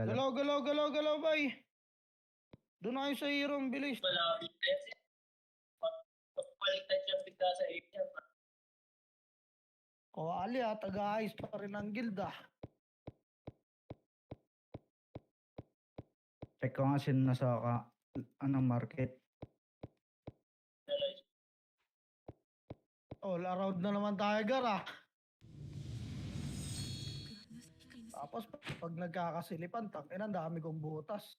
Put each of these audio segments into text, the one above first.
Galaw, galaw, galaw, galaw, bay. Doon na kayo sa hero, ang bilis. Malapit kasi. Pagpalitan siya bigla sa area. Kawali taga-ayos pa rin ang guild Check ko nga sino nasa anong market. All around na naman tayo, Gar. Tapos pag nagkakasilipan, ang dami kong butas.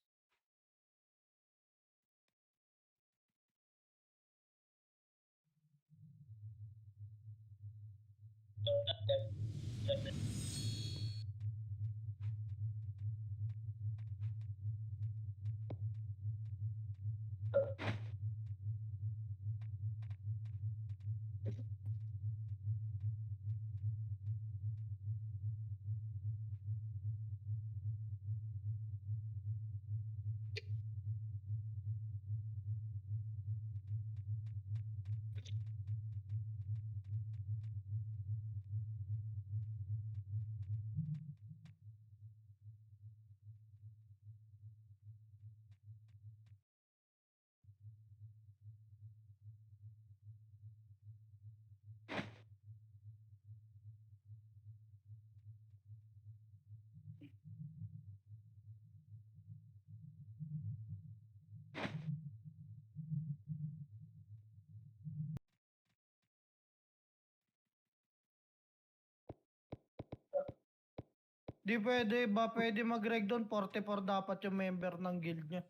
Di pwede ba pwede mag-reg doon? 44 dapat yung member ng guild niya.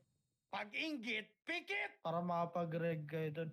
Pag-inggit, pikit! Para makapag-reg kayo doon.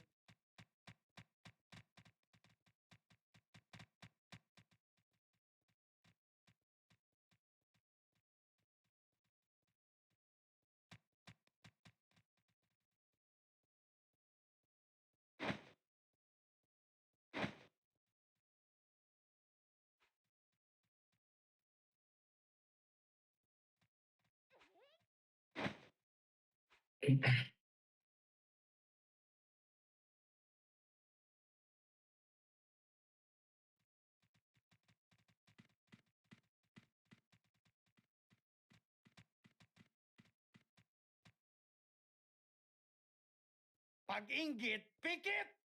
Pag-inggit, pikit!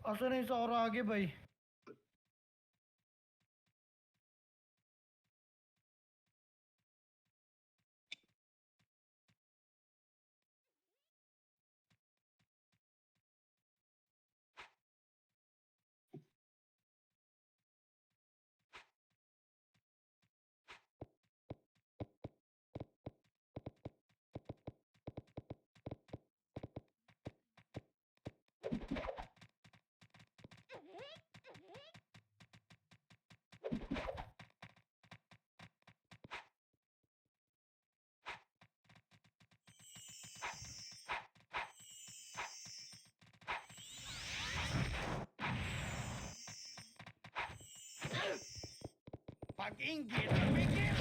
Asan na yung sa Orage, bay? Pag-inggit, pikit!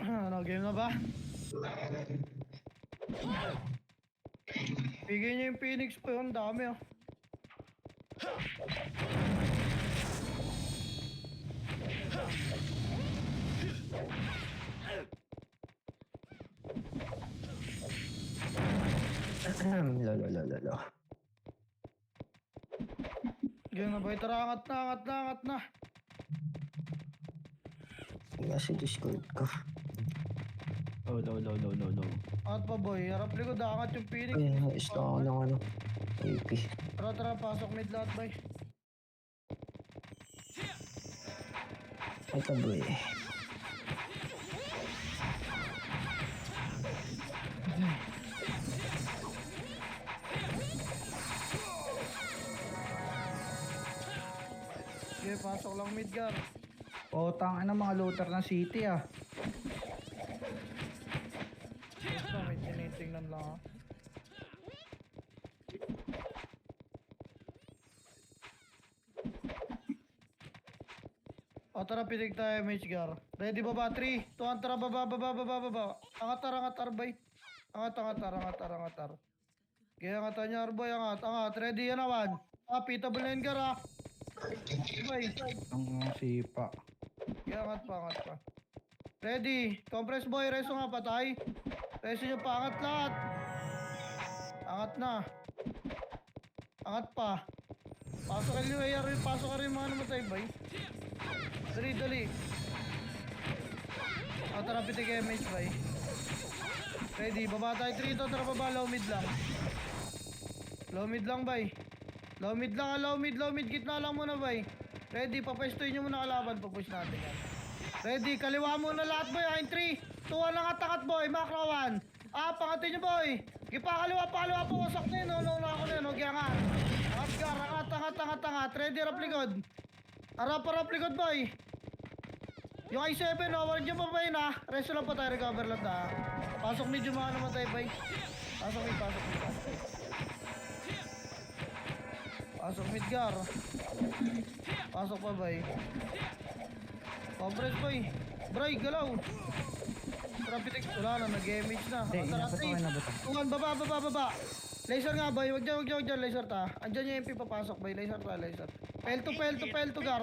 Ano, game na ba? Bigay niya yung Phoenix po yun, dami Lolo. Game na ba? Tara, angat na. Nasa Discord ko. Low. Angat pa boy, harap likod, angat yung Phoenix. Ay, is lang ako ng ano. AP. Tara, pasok mid lahat, bay. Ito boy. Sige, pasok lang mid, Gar. O, tangin ng mga looter ng city ah. Basta may tinitingnan lang, ha. O, tara, pinig tayo, Mitch, Gar. Ready ba ba? 3, 2, tara, baba. Angat, arbay. Angat. Kaya angatan niya, arbay, angat. Ready, yan naman. Pitable na yun, Gar, ha. Arbay. Ang sipa. Kaya angat pa. Ready. Compress boy, reso nga, patay. Reso nyo pa, angat lahat. Angat na. Angat pa. Pasok ka yung AR, pasok ka rin mga namatay, bay. Dali. O, tara, pitik MH, bay. Ready, baba tayo 3 to, tara baba, low mid lang. Low mid, gitna lang muna, bay. Ready, papestoy nyo muna kalaban, papush natin yan. Ready, kaliwa muna lahat, boy. 3, 2, 1 lang at boy. Macro 1. Pangatin nyo, boy. Gipa, kaliwa, po. Wasak na yun. No, ako na yun. Huwag yan, angat. Angat. Ready, harap likod. Harap likod, boy. Yung I7, wag nyo pa, boy, na. Resto lang pa tayo, recover lang ta. Pasok medyo mga namatay, boy. Pasok mid. Pasok mid, Gar. Pasok pa, boy. Compress, boy. Bray, galaw. Traffic, wala na, nag-image na. Hindi, inabot ko, inabot. Tuwan, baba. Laser nga, boy. Wag dyan, laser ta. Andyan yung MP papasok, boy. Laser ta. Pel to, Gar.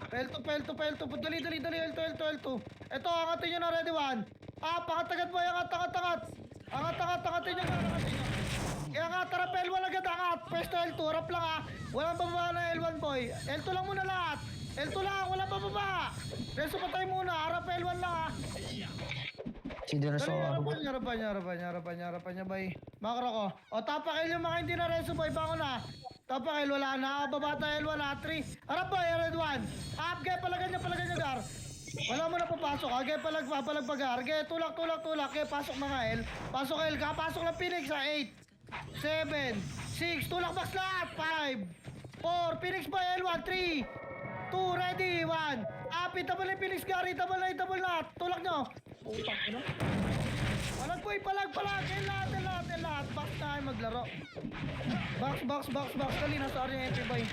Pel to. Dali. L2. Ito, angatin nyo na, ready 1. Pangat, boy. Angat. Angatin nyo. Kaya nga, tara, L1 agad, angat. Pwesto L2, harap lang, ha. Walang bababa na L1, boy. L2 lang muna lahat. L2 lang, walang bababa. Reso patay muna, harap L1 lang, ha. Si Duraso ako. Harapan niya, bay. Makro ko. O, tapakil yung mga hindi na reso, boy. Bango na. Tapakil, wala na. Baba tayo L1, ha. 3. Harap, boy. Red 1. Gaya, palagan niya, Gar. Wala mo na papasok, ha. Gaya, palag, Gaya, tulak. Gaya, pasok na nga, L. Pasok, L. Kapasok lang Phoenix, ha. 8, 7, 6. Tulak, box lahat. 5, 4. Phoenix, boy. L1, 3, 2, ready, 1. Pitable na yung Phoenix, Gary. Double na. Tulak nyo. Putang ina. Palag. Lahat. Box tayo maglaro. Box. Dali, nasa area yung MP, boy.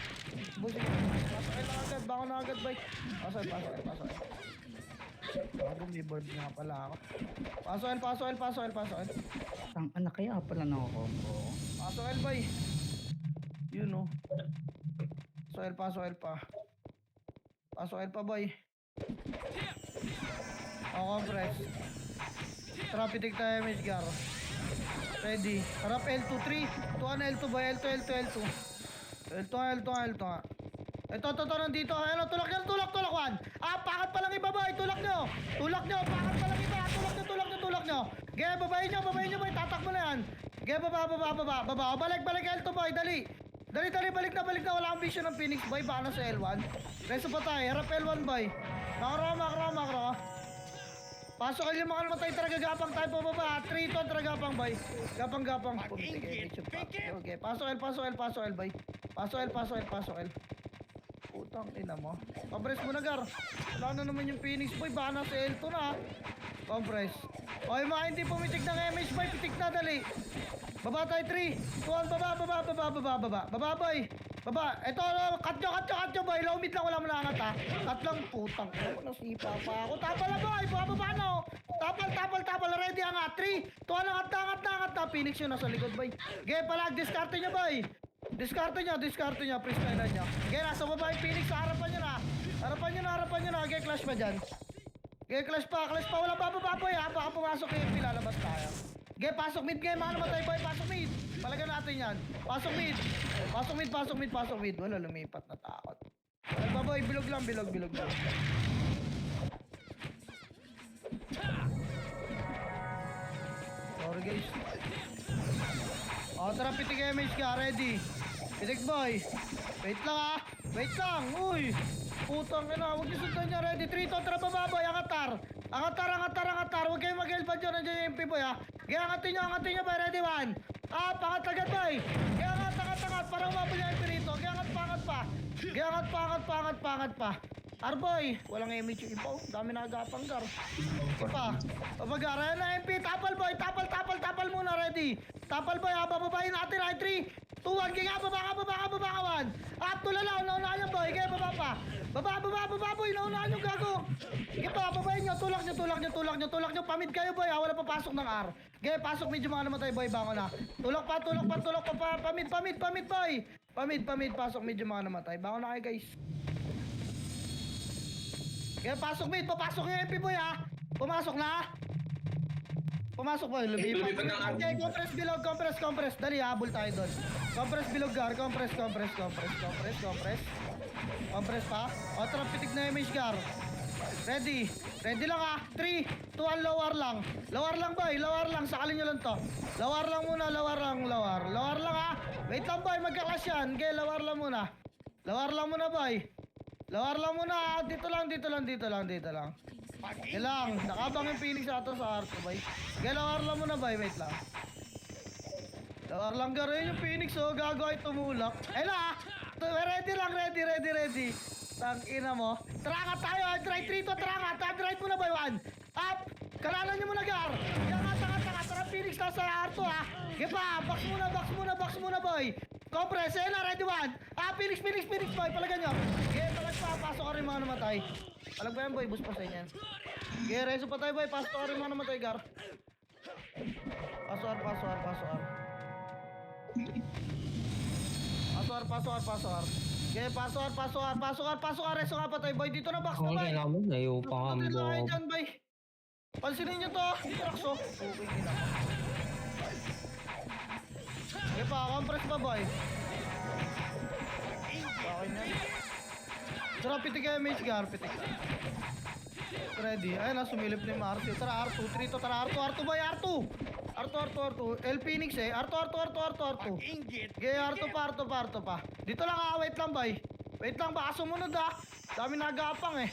Busing. Pasok lang agad. Bako na agad, boy. Pasok. May board nga pala ako. Pasok L. Ang anak kaya pala nakakombo. Pasok L, boy. Yun, no. Pasok L pa. Pasok L pa, boy. Compress. Traffic tayo, Miss Gar. Ready. Harap L2, 3. Tuan L2, boy. L2. L2 nga. Ito, nandito. Ano, tulak 1. Pangat pa lang iba, boy. Tulak nyo. Pangat pa lang iba. Tulak nyo. Gaya, babayin nyo, boy. Tatakbo na yan. Gaya, baba. Balik L2, boy. Dali, balik na. Wala akong vision ng Phoenix, boy. Baka na sa L1. Reso pa tayo. Harap L1, boy. Makro. Pasok kayo mga namatay, gapang tayo po baba. 3 to, gapang, boy. Gapang. Okay, pasok L, boy. Pasok L. Putang ina mo. Compress mo na, Gar. Wala na naman yung Phoenix, boy. Baka na sa L2 na, ha. Compress. Okay, mga hindi pumitik ng MH, boy. Pitik na, dali. Baba tayo, 3, 2, 1, baba, boy. Baba, ito, cut nyo, boy. Low mid lang, wala mo na angat, ha. Cut lang, putang. Nasipa pa ako. Tapal na, boy. Baba na, oh. Tapal. Ready, angat. 3, 2, angat na. Phoenix yun, nasa likod, boy. Gaya palag, discarte nyo, boy. Discarte nyo. Freestyle nyo. Gaya, nasa baba yung Phoenix. Harapan nyo na. Gaya, clash pa dyan. Gaya, clash pa. Walang bababa, boy, ha. Baka pumasok yung pilalabas tayo. Gaya, pasok mid, gaya. Mga namatay, boy. Pasok mid. Palagan natin yan. Pasok mid. Wala, lumipat na takot. Wala, boy. Bilog lang. Sorry, guys. O, tara, pitik MH ka, ready. Pitik boy. Wait lang ah. Wait lang, uy. Putang ina, huwag niyo sundan niya, ready. 3, to, tara baba boy, angatar. Angatar. Huwag kayong mag-help dyan, nandiyan yung MP boy ha. Kaya angatin niyo boy, ready 1. Ah, pangat agad boy. Kaya angat, para umabol yung MP rito. Kaya angat pa. Kaya angat pa. Arboy, walang image yung iba. Dami na agapang gar. Pa. Pabagar, ayan na MP. Tapal boy, tapal muna, ready. Tapal boy, bababayin natin. 3, 2, 1. Kaya baba 1. Up, tulala, naunahan yung boy. Kaya baba pa. Baba boy, naunahan yung gago. Kaya pa, babayin nyo. Tulak nyo. Pamid kayo boy, ha. Wala papasok ng R. Kaya pasok medyo mga namatay boy, bango na. Tulak pa. Pamid boy. Pamid, pasok medyo mga namatay. Bango na kayo guys. Kaya pasok mid, papasok yung MP boy ha. Pumasok na. Pumasok boy, lumipat. Okay, compress. Dali, habol tayo doon. Compress bilog gar, compress. Compress pa. O, tara, pitik na image gar. Ready lang ha. 3, 2, 1, lower lang boy, sakalin nyo lang to. Lower lang muna, lawar lang ha. Wait lang boy, magka-clash yan. Okay, lawar lang muna boy. Lawar lang muna, dito lang. Ilang, nakabang yung Phoenix ato sa Arto, boy. Kaya lawar lang muna, boy, wait lang. Lawar lang gano'n yung Phoenix, oh, gago ay tumulak. Ayun na, ready lang, ready. Tangina mo. Tara tayo, drive 3 to, tara drive muna, boy, 1. Up, kalanan nyo muna, gar. Kaya nga, tara, Phoenix na sa Arto, ha. Kaya pa, box muna, boy. Compress, ayun na, ready 1. Ah, Phoenix, boy, palagan nyo. Okay, pasok ka rin mga namatay. Palag ba yan, boy? Boost pa sa inyan. Okay, reso pa tayo, boy. Pasok ka rin mga namatay, gar. Pasok. Okay, pasok. Reso nga pa tayo, boy. Dito na, box na, boy. Okay naman, ayaw pa nga Dito na kayo mo. dyan, boy. Pansinin nyo to. Rakso. Okay, kinaka. Okay pa, compress pa, boy. Okay na. Tara, pitik kayo, mage gar, pitik. Ready. Ayun na, sumilip na yung R2. Tara, R2, 3 to, tara, R2 boy, R2. El Phoenix eh. R2. Inggit. Okay, R2 pa. Dito lang wait lang boy. Wait lang, baka sumunod ha. Dami nagapang eh.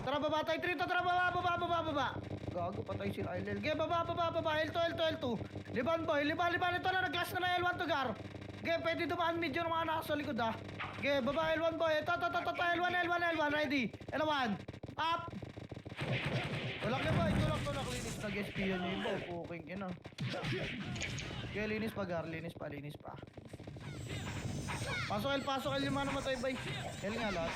Tara, baba tayo, 3 to, tara, baba. Gago, patay sila LL. Okay, baba. L2. Liban boy, liban. Ito na, nag-glass na L1 to gar. Okay, pwede dumaan medyo ng mga nasa likod ha. Okay, baba L1 boy. Ito, L1. Ready. L1. Up. Tulak na boy. Linis. Nag-SP yan yung iba. Puking ina. Okay, linis pa gar. Linis pa. Pasok L yung mga namatay boy. L nga lahat.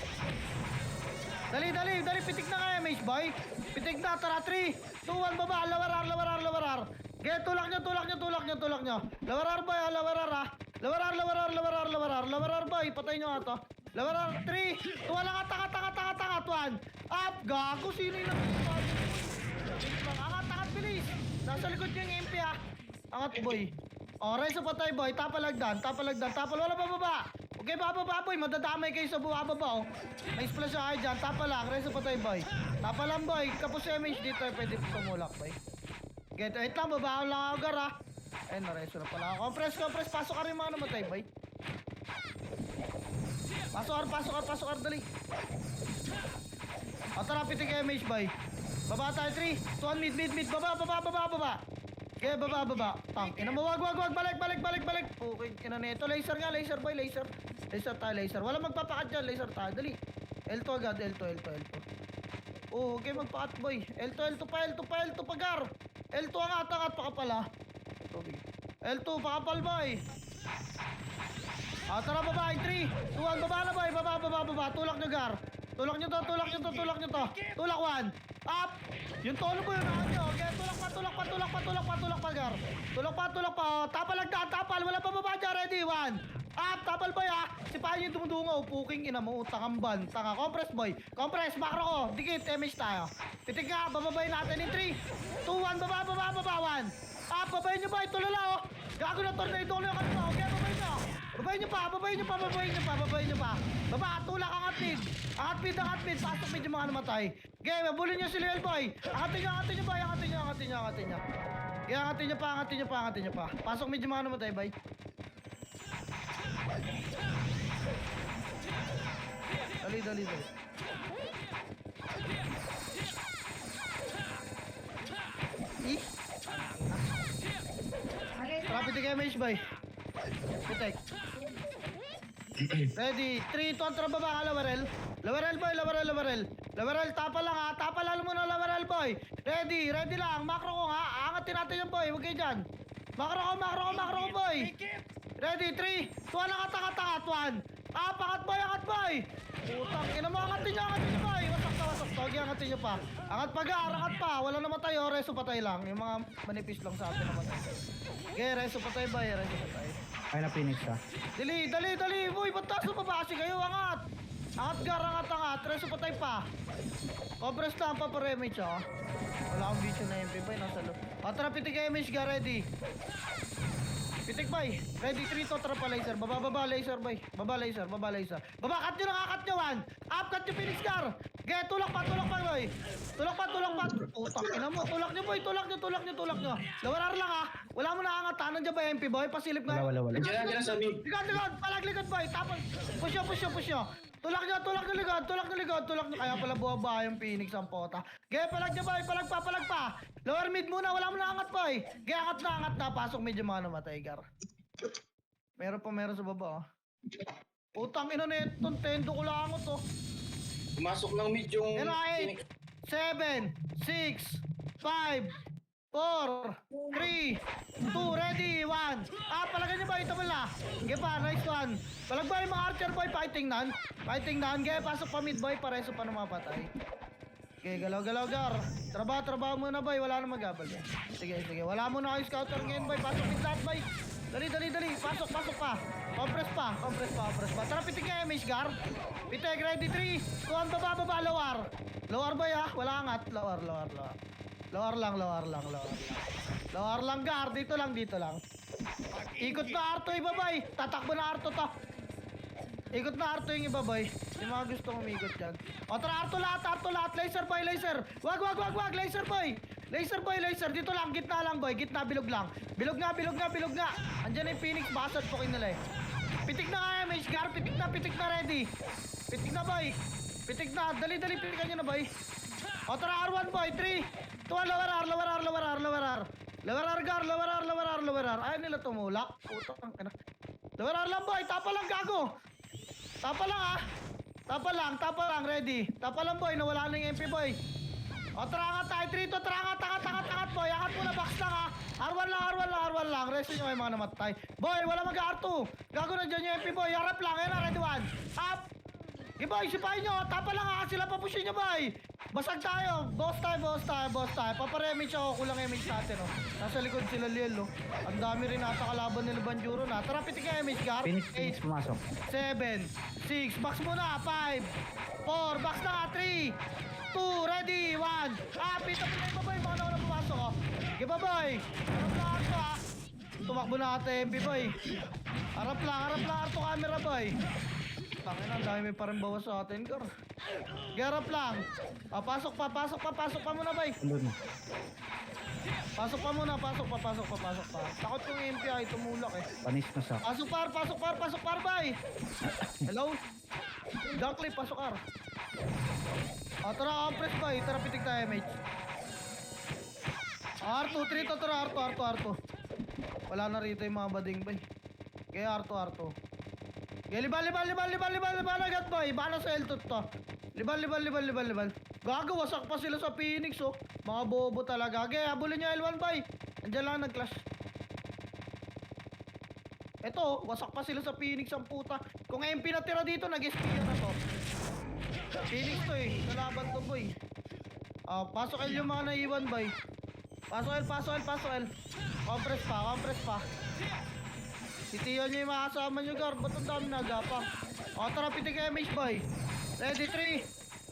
Dali. Pitik na kaya, mage boy. Pitik na. Tara, 3, 2, 1, baba. Lawarar. Okay, tulak nyo. Lawarar boy, lawarar ha. Lawarar boy, patay nyo nga to. Lawarar, 3, 2, 1, angat, 1. Up, gago, sino yung angat, bilis. Nasa likod nyo yung MP ha. Angat boy. O, reso patay boy, tapalagdan. Wala pa baba. Okay, bababa boy, madadamay kayo sa baba oh. May splash kayo dyan, tapalang, reso patay boy. Tapalang boy, kapos MH dito, pwede tumulak boy. Okay, wait lang, babaan lang ako gar ha. Ayun, nareso na pala ako. Compress, pasok ka rin mga namatay, boy. Pasok ka, dali. O, tara, pitik MH, boy. Baba tayo, 3, 2, 1, mid. Baba. Okay, baba. Tang, ina mo, wag. Balik. Okay, ina na ito. Laser boy. Laser tayo. Wala magpapakat dyan, laser tayo. Dali. L2 agad, L2. Oh, okay, magpakat, boy. L2 pa, gar. L2 angat pa ka pala. L2 pakapal boy. Tara baba, 3, 2, 1, baba na boy, baba. Tulak nyo gar. Tulak nyo to. Tulak 1. Up. Yung tono po yun nyo. Okay, tulak pa gar. Tulak pa. Tapal. Wala pa baba dyan, ready, 1. Up, tapal boy ha. Sipahin yung dumudungaw. Puking ina mo, takamban. Tanga, compress boy. Compress, macro ko. Dikit, MH tayo. Pitik nga, bababayin natin in 3, 2, 1, baba, 1. Up, babayin nyo boy, tulala oh. Gago na tornado ko na yung kanina. Okay, babayin nyo pa. Baba, tulak, angat mid. Pasok mid yung mga namatay. Okay, mabulin nyo si Lil boy. Angatin nyo boy. Okay, Kaya angatin nyo pa, angatin nyo pa, angatin nyo pa. Pasok medyo mga namatay, bay. Dali, dali, dali. Ih. Rapid damage, bay. Pitek. Ready. 3, 2, 1, tara baba ka, Lawarel. Lawarel, boy, Lawarel, Lawarel. Lawarel, tapa lang ha. Tapa lang muna, Lawarel, boy. Ready, ready lang. Macro ko ha. Angatin natin yung boy. Huwag kayo dyan. Macro ko, boy. Pikit! Ready, 3, 2, 1, angat, 1. Angat, boy, angat, boy. Putang, ina mo, angatin nyo, boy. Wasak na, wasak. Tawag yung angatin nyo pa. Angat pa, angat pa. Wala namatay, oh. Reso patay lang. Yung mga manipis lang sa atin namatay. Okay, reso patay, boy. Reso patay. Ay na Phoenix ha. Dali, dali, dali. Boy, ba't taas pa ba kasi kayo? Angat. Angat, angat. Reso patay pa. Compress lang pa para image, oh. Wala akong vision na MP, boy. Nasa loob. Tara, pitik ka image ka, ready. Pitik, boy. Ready, 3, 2, tara pa, laser. Baba, laser, boy. Baba, laser. Baba, cut nyo, nakakat nyo, 1. Up, cut nyo, Phoenix Gar. Okay, tulak pa, boy. Tulak pa. Utang, ina mo. Tulak nyo, boy. Tulak nyo. Lawarar lang, ha. Wala mo na angat, ha. Nandiyan ba, MP, boy? Pasilip nga. Wala. Diyan na sa mid. Likod. Palag, boy. Tapos, push nyo. Tulak nyo, likod. Kaya pala buwaba yung Phoenix ang pota. Gaya, palag nyo, boy. Palag pa. Lower mid muna, wala mo na angat, boy. Gaya, angat na. Pasok medyo mga namatay, Gar. Meron sa baba, oh. Utang ina na itong tendo ko lang ako to. Pumasok ng mid yung... Yan na, 8, 7, 6, 5, 4, 3, 2, ready, 1. Palagan nyo, boy. Ito pala. Gaya pa, nice one. Palag ba yung mga archer, boy? Fighting nan. Gaya, pasok pa mid, boy. Pareso pa na mapatay. Okay, galaw, Gar. Trabaho muna, boy. Wala na magabal. Sige. Wala mo na kayo scouter ngayon, boy. Pasok mid lahat, boy. Dali. Pasok pa. Compress pa. Tara, pitik ka, MH, Gar. Pitik, ready, 3. Kuhan, baba, lawar. Lawar, boy, ha. Wala angat. Lawar. Lawar lang, Gar. Dito lang. Ikot na Arto, iba, boy. Tatakbo na Arto to. Ikot na Arto yung iba, boy. Yung mga gustong umikot dyan. O, tara, Arto lahat. Laser, boy, laser. Wag. Laser, boy. Dito lang, gitna lang, boy. Gitna, bilog lang. Bilog nga. Andyan na yung Phoenix, baka sadpukin nila eh. Pitik na nga, MH, Gar. Pitik na, ready. Pitik na, boy. Dali, pitikan nyo na, boy. O, tara, R1, boy. 3, 2, lower R. Lower R. Ayaw nila tumulak. Putang ina. Lower R lang, boy. Tapa lang, gago. Tapa lang, ready. Tapa lang, boy. Nawala na yung MP, boy. O, tara nga tayo. 3, 2, tara angat, boy. Angat muna, box lang, ha. R1 lang. Resto nyo kayo mga namatay. Boy, wala mag-R2. Gago na dyan yung MP, boy. Harap lang. Yan na, ready, 1. Up. Okay, boy, sipahin nyo. Tapa lang, ha. Sila papushin nyo, boy. Basag tayo. Boss tayo. Paparemage ako. Kulang image natin, oh. Nasa likod sila, Liel, oh. Ang dami rin nata kalaban nila Banjuro na. Tara, pitik ka image, Gar. Phoenix pumasok. 7, 6, box muna, 5, 4, box na, 3, 2, ready, 1. Pita mo na yung baboy, baka na pumasok, oh. Okay, baboy. Harap lang, Arto, ha. Tumakbo na ate, MP, boy. Harap lang, Arto, camera, boy. Tangina, ang dami may parang bawas sa atin, Gar. Garap lang. Pasok pa muna, boy. Andun. Pasok pa. Takot yung MPI, tumulak eh. Panis na sa. Pasok par, bay. Hello? Dunkly, pasok par. Tara, compress, bay. Tara, pitik tayo, mate. R2, 3 to, tara, R2. Wala na rito yung mga bading, bay. Kaya R2. Kaya libal, agad, boy. Bala sa L2 to. Libal. Gago, wasak pa sila sa Phoenix, oh. Mga bobo talaga. Kaya, habulin nyo L1, bay. Andiyan lang nag-clash. Eto, wasak pa sila sa Phoenix ang puta. Kung MP na tira dito, nag-SP na to. Phoenix to eh. Nalaban to, boy. Pasok L yung mga naiwan, boy. Pasok L. Compress pa. Titiyan nyo yung mga kasama nyo, Gar. Ba't ang dami nagapang? Tara, pitik MH, boy. Ready, 3,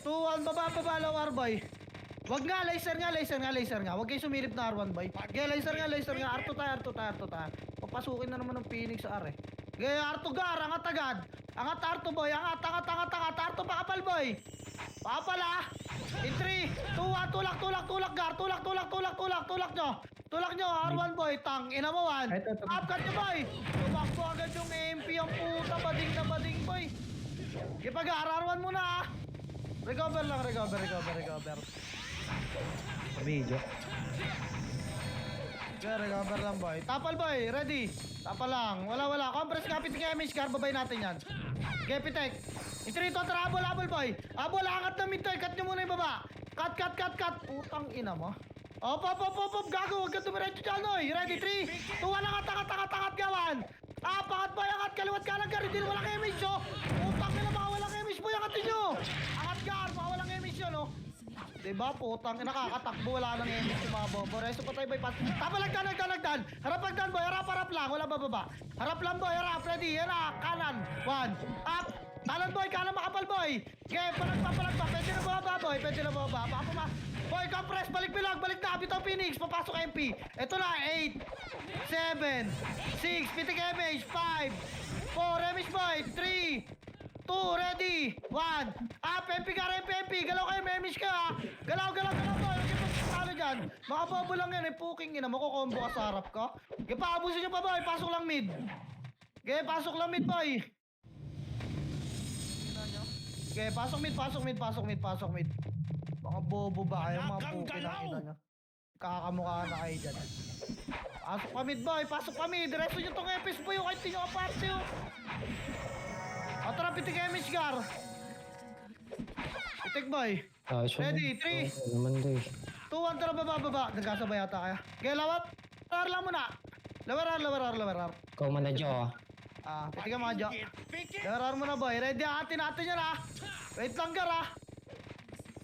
2, 1, baba, lawar, boy. Wag nga, laser nga. Wag kayo sumilip na R1, boy. Gaya, laser nga. R2 tayo. Papasukin na naman ng Phoenix sa R, eh. Gaya, R2, Gar. Angat agad. Angat, R2, boy. Angat. R2, pakapal, boy. Pakapal, ha. In 3, 2, 1, tulak, Gar. Tulak nyo. Tulak nyo, R1 boy, tang, ina mo, 1. Ito. Upcut nyo, boy. Tumakbo agad yung AMP, ang puta, bading na bading, boy. Ipag R1 muna, ah. Recover lang, recover. Video. Okay, recover lang, boy. Tapal, boy, ready. Tapal lang, wala. Compress nga, pitik yung image car, babay natin yan. Okay, pitik. Itrito, tara, abol, boy. Abol, angat na mid, cut nyo muna yung baba. Cut. Putang ina mo. Op, gago, huwag ka tumiretso dyan, oy. Ready, 3, 2, 1, angat, gawan. Pangat, boy, angat, kaliwat ka lang, hindi na walang image, oh. Putang ina, baka walang image, boy, angatin nyo. Angat, gar, baka walang image yun, oh. Diba, putang ina, nakakatakbo, wala nang image yung mga bobo. Reso patay, boy, pas. Tapalagdan. Harap lang, harap lang, wala bababa. Harap lang, boy, harap, ready, yan na, kanan, 1, up. Kanan, boy, kanan makapal, boy. Okay, palagpa. Pwede na bababa, boy. Baka puma. Boy, compress, balik na. Bitaw Phoenix, papasok MP. Ito na, 8, 7, 6, pitik image, 5, 4, image, boy, 3, 2, ready, 1. Up, MP ka rin, MP. Galaw kayo, may image ka, ha. Galaw, boy. Huwag yung ano dyan. Mga bobo lang yan, puking ina. Makukombo ka sa harap ka. Okay, paabusin nyo pa, boy. Pasok lang mid. Okay, pasok lang mid, boy. Okay, pasok mid. Mga bobo ba kayo, mga puki ng ina nyo? Kakamukha na kayo dyan. Pasok pa mid, boy, Diretso nyo tong epis, boy, kahit di nyo kaparte, oh. Tara, pitik image, gar. Pitik, boy. Ready, 3, Naman doy. 2, 1, tara, baba. Nagkasabay yata kaya. Okay, lawat. Lawar lang muna. Lawar. Ikaw man na Jo. Pitik ka mga Jo. Pikit! Lawar muna, boy. Ready, atin yan, ha. Wait lang, gar, ha.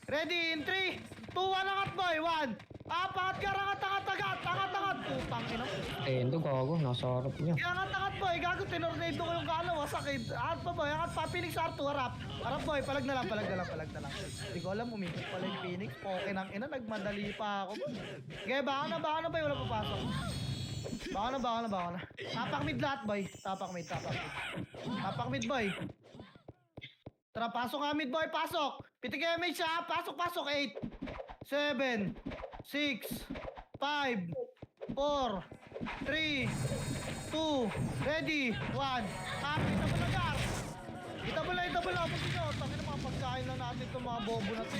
Ready, in 3, 2, 1, angat, boy, 1. Pangat, gar, angat. Putang ina. Endo gago, nasa harap niya. Angat, boy. Gago, tinornado ko yung kalaw, sakit. Angat pa, boy. Angat pa, Phoenix R2, harap. Harap, boy. Palag na lang. Hindi ko alam, umikot pala yung Phoenix. Okay nang ina, nagmadali pa ako. Okay, baka na, boy. Wala papasok. Baka na. Tapak mid lahat, boy. Tapak mid, boy. Tara, pasok nga mid, boy. Pasok. Pitik image, ha. Pasok. 8, 7, 6, 5, 4, 3, 2, ready, 1. Kita mo lang. Pagkin nyo, tangin na mga pagkain lang natin itong mga bobo na ito.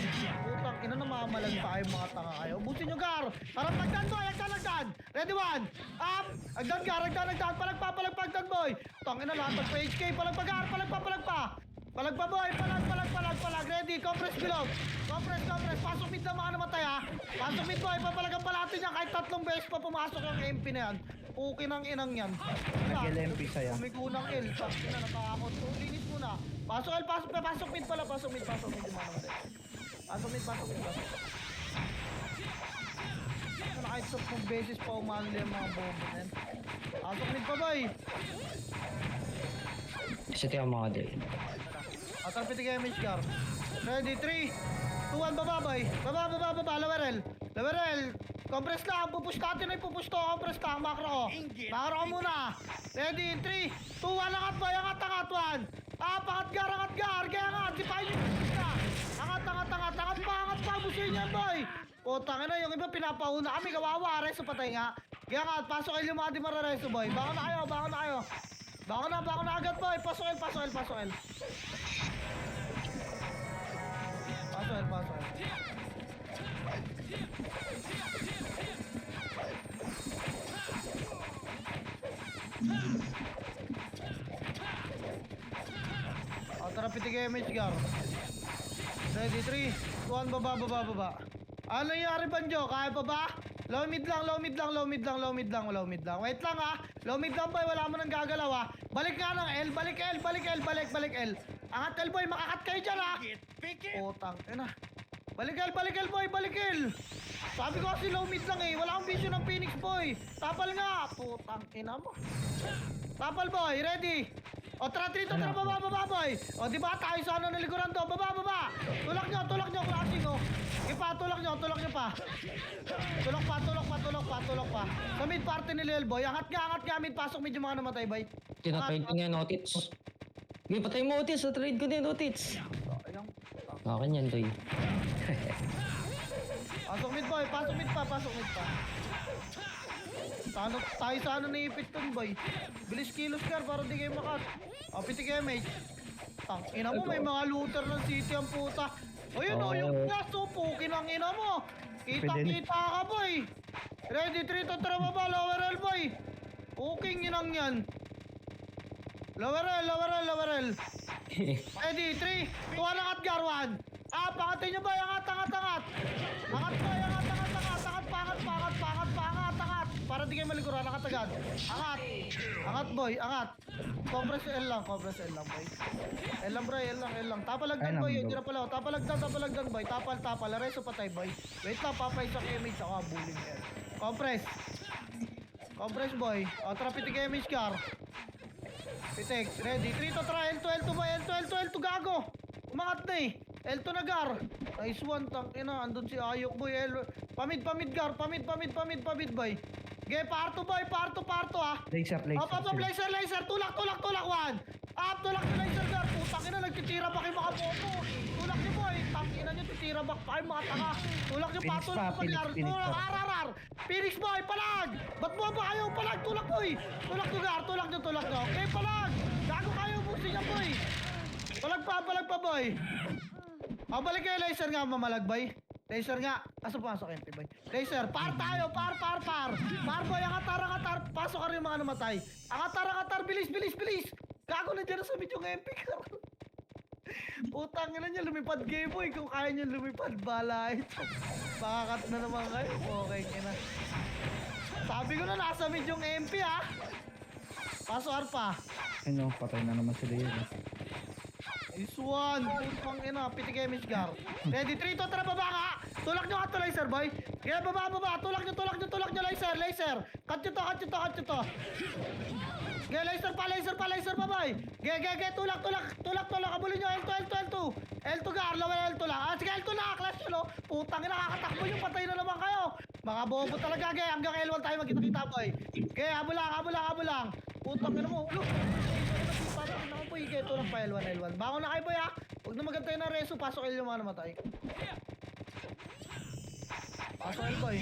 Putang ina, namamalag pa kayo mga tanga kayo. Ubusin nyo, gar. Harap lagdan, boy. Agdan. Ready, 1. Up. Agdan, gar. Palagpagdan, boy. Tangin na lahat. Pag-HK. Palagpa. Boy. Palag. Ready. Compress bilog. Compress. Pasok mid na mga namatay, ha. Pasok mid, boy. Papalagan pa natin yan. Kahit 3 beses pa pumasok ang MP na yan. Okay ng inang yan. Nag-LMP saya. May kulang L. Sabi na natakot. So, linis muna. Pasok L. Pasok mid pala. Pasok mid. Yung mga namatay. Pasok mid. Kahit 10 beses pa umali ang mga bobo na yan. Pasok mid pa, boy. Isa tayo mga doy. Pitik image, gar. Ready, 3, 2, 1, baba, boy. Baba, lower L. Compress lang, pupush natin ay pupush to. Compress lang, macro ko muna. Ready, 3, 2, 1, angat, boy. Angat, 1. Pangat, gar. Kaya angat, sipahin nyo na. Angat pa, busin yan, boy. Putang ina, yung iba pinapauna kami, kawawa. Reso patay nga. Kaya angat, pasok L yung mga di marareso, boy. Baka na kayo. Baka na agad, boy. Pasok L. Pasok L. Tara, pitik image, gar. Ready, 3, 2, 1, baba. Ano nangyari, Banjo? Kaya pa ba? Low mid lang. Wait lang, ha. Low mid lang, boy. Wala mo nang gagalaw, ha. Balik nga ng L. Balik L. Angat L, boy. Makakat kayo dyan, ha. Pikit! Putang ina. Balik L, boy. Sabi ko kasi low mid lang, eh. Wala akong vision ng Phoenix, boy. Tapal nga. Putang ina mo. Tapal, boy. Ready. Tara, baba, boy. Di ba tayo sa ano naliguran to? Baba. Tulak nyo, klaseng, oh. Tulak nyo pa. Tulak pa. Sa mid party ni Lil, boy. Angat nga, mid. Pasok mid yung mga namatay, boy. Tinatrade ko nga yung Otits. Okay, patay mo Otits. Trade ko din Otits. Akin yan doy. Pasok mid boy, pasok mid pa, pasok mid pa. Tayo sa ano naipit dun boy. Bilis kilos Gar para di kayo makat. O, pitik MH. Ina mo, may mga looter ng city ang puta. O yun o, yung gas o, pukin ang ina mo. Kita-kita ka boy. Ready, 3 to tara baba, lower L boy. Puking inang yan. Lower L, lower L, lower L. Ready, 3, 2, angat Gar, 1. Pangatin nyo boy, angat. Angat boy, angat. Para di kayo maliguran, angat agad. Angat boy, angat. Compress L lang boy. L lang bro, L lang. Tapalagdan boy, hindi na pala. Tapalagdan boy. Tapal. Reso patay boy. Wait lang, papay sa image ako, bullying yan. Compress boy. O, tara pitik image car. Pitik, ready. 3 to try, L2 boy, L2 gago. Umangat na eh. L2 na Gar. Nice one, tangina. Andun si Ayok boy. Pamid Gar. Pamid boy. Okay, parto ah. Laser. Laser. Tulak, 1. Tulak ni laser Gar. Putang ina, nagtitira ba kayo mga bobo? Tulak niyo boy. Tangina niyo, titira ba kayo mga tanga? Tulak niyo pa, tulak pa Gar. Tulak, RRR. Phoenix boy, palag. Ba't mo ba kayo palag? Tulak boy. Tulak niyo Gar, tulak niyo. Okay, palag. Gago kayo, busi niya boy. Palag pa boy. Balik kayo laser nga, mamalagbay. Laser nga. Asa pumasok MP boy? Laser, par tayo, par. Par boy, angatar. Pasok ka rin yung mga namatay. Angatar, bilis. Gago na dyan sa video ng MP ka. Putang ina niya, lumipad game boy. Kung kaya niyo lumipad, bala ito. Pakakat na naman kayo. Okay, kina. Sabi ko na, nasa video ng MP ha. Pasok arpa. Ano, patay na naman sila yun. This one, putang ina, pitik image Gar. Ready, 3 to, tara baba ka. Tulak nyo ka to, laser boy. Kaya baba. Tulak nyo, laser. Cut nyo to. Gaya, laser pa boy. Gaya, tulak. Abulin nyo, L2 Gar, lower L2 lang. Sige, L2 lang, clash nyo, no. Putang ina, nakakatakbo yung patay na naman kayo. Mga bobo talaga, gaya, hanggang L1 tayo magkita-kita boy. Gaya, abulang. Putang ina mo, ulo. Parang ako po ito lang pa L1. Bangon na kayo boy ha. Huwag na magantay na reso. Pasok L yung mga namatay. Pasok L boy.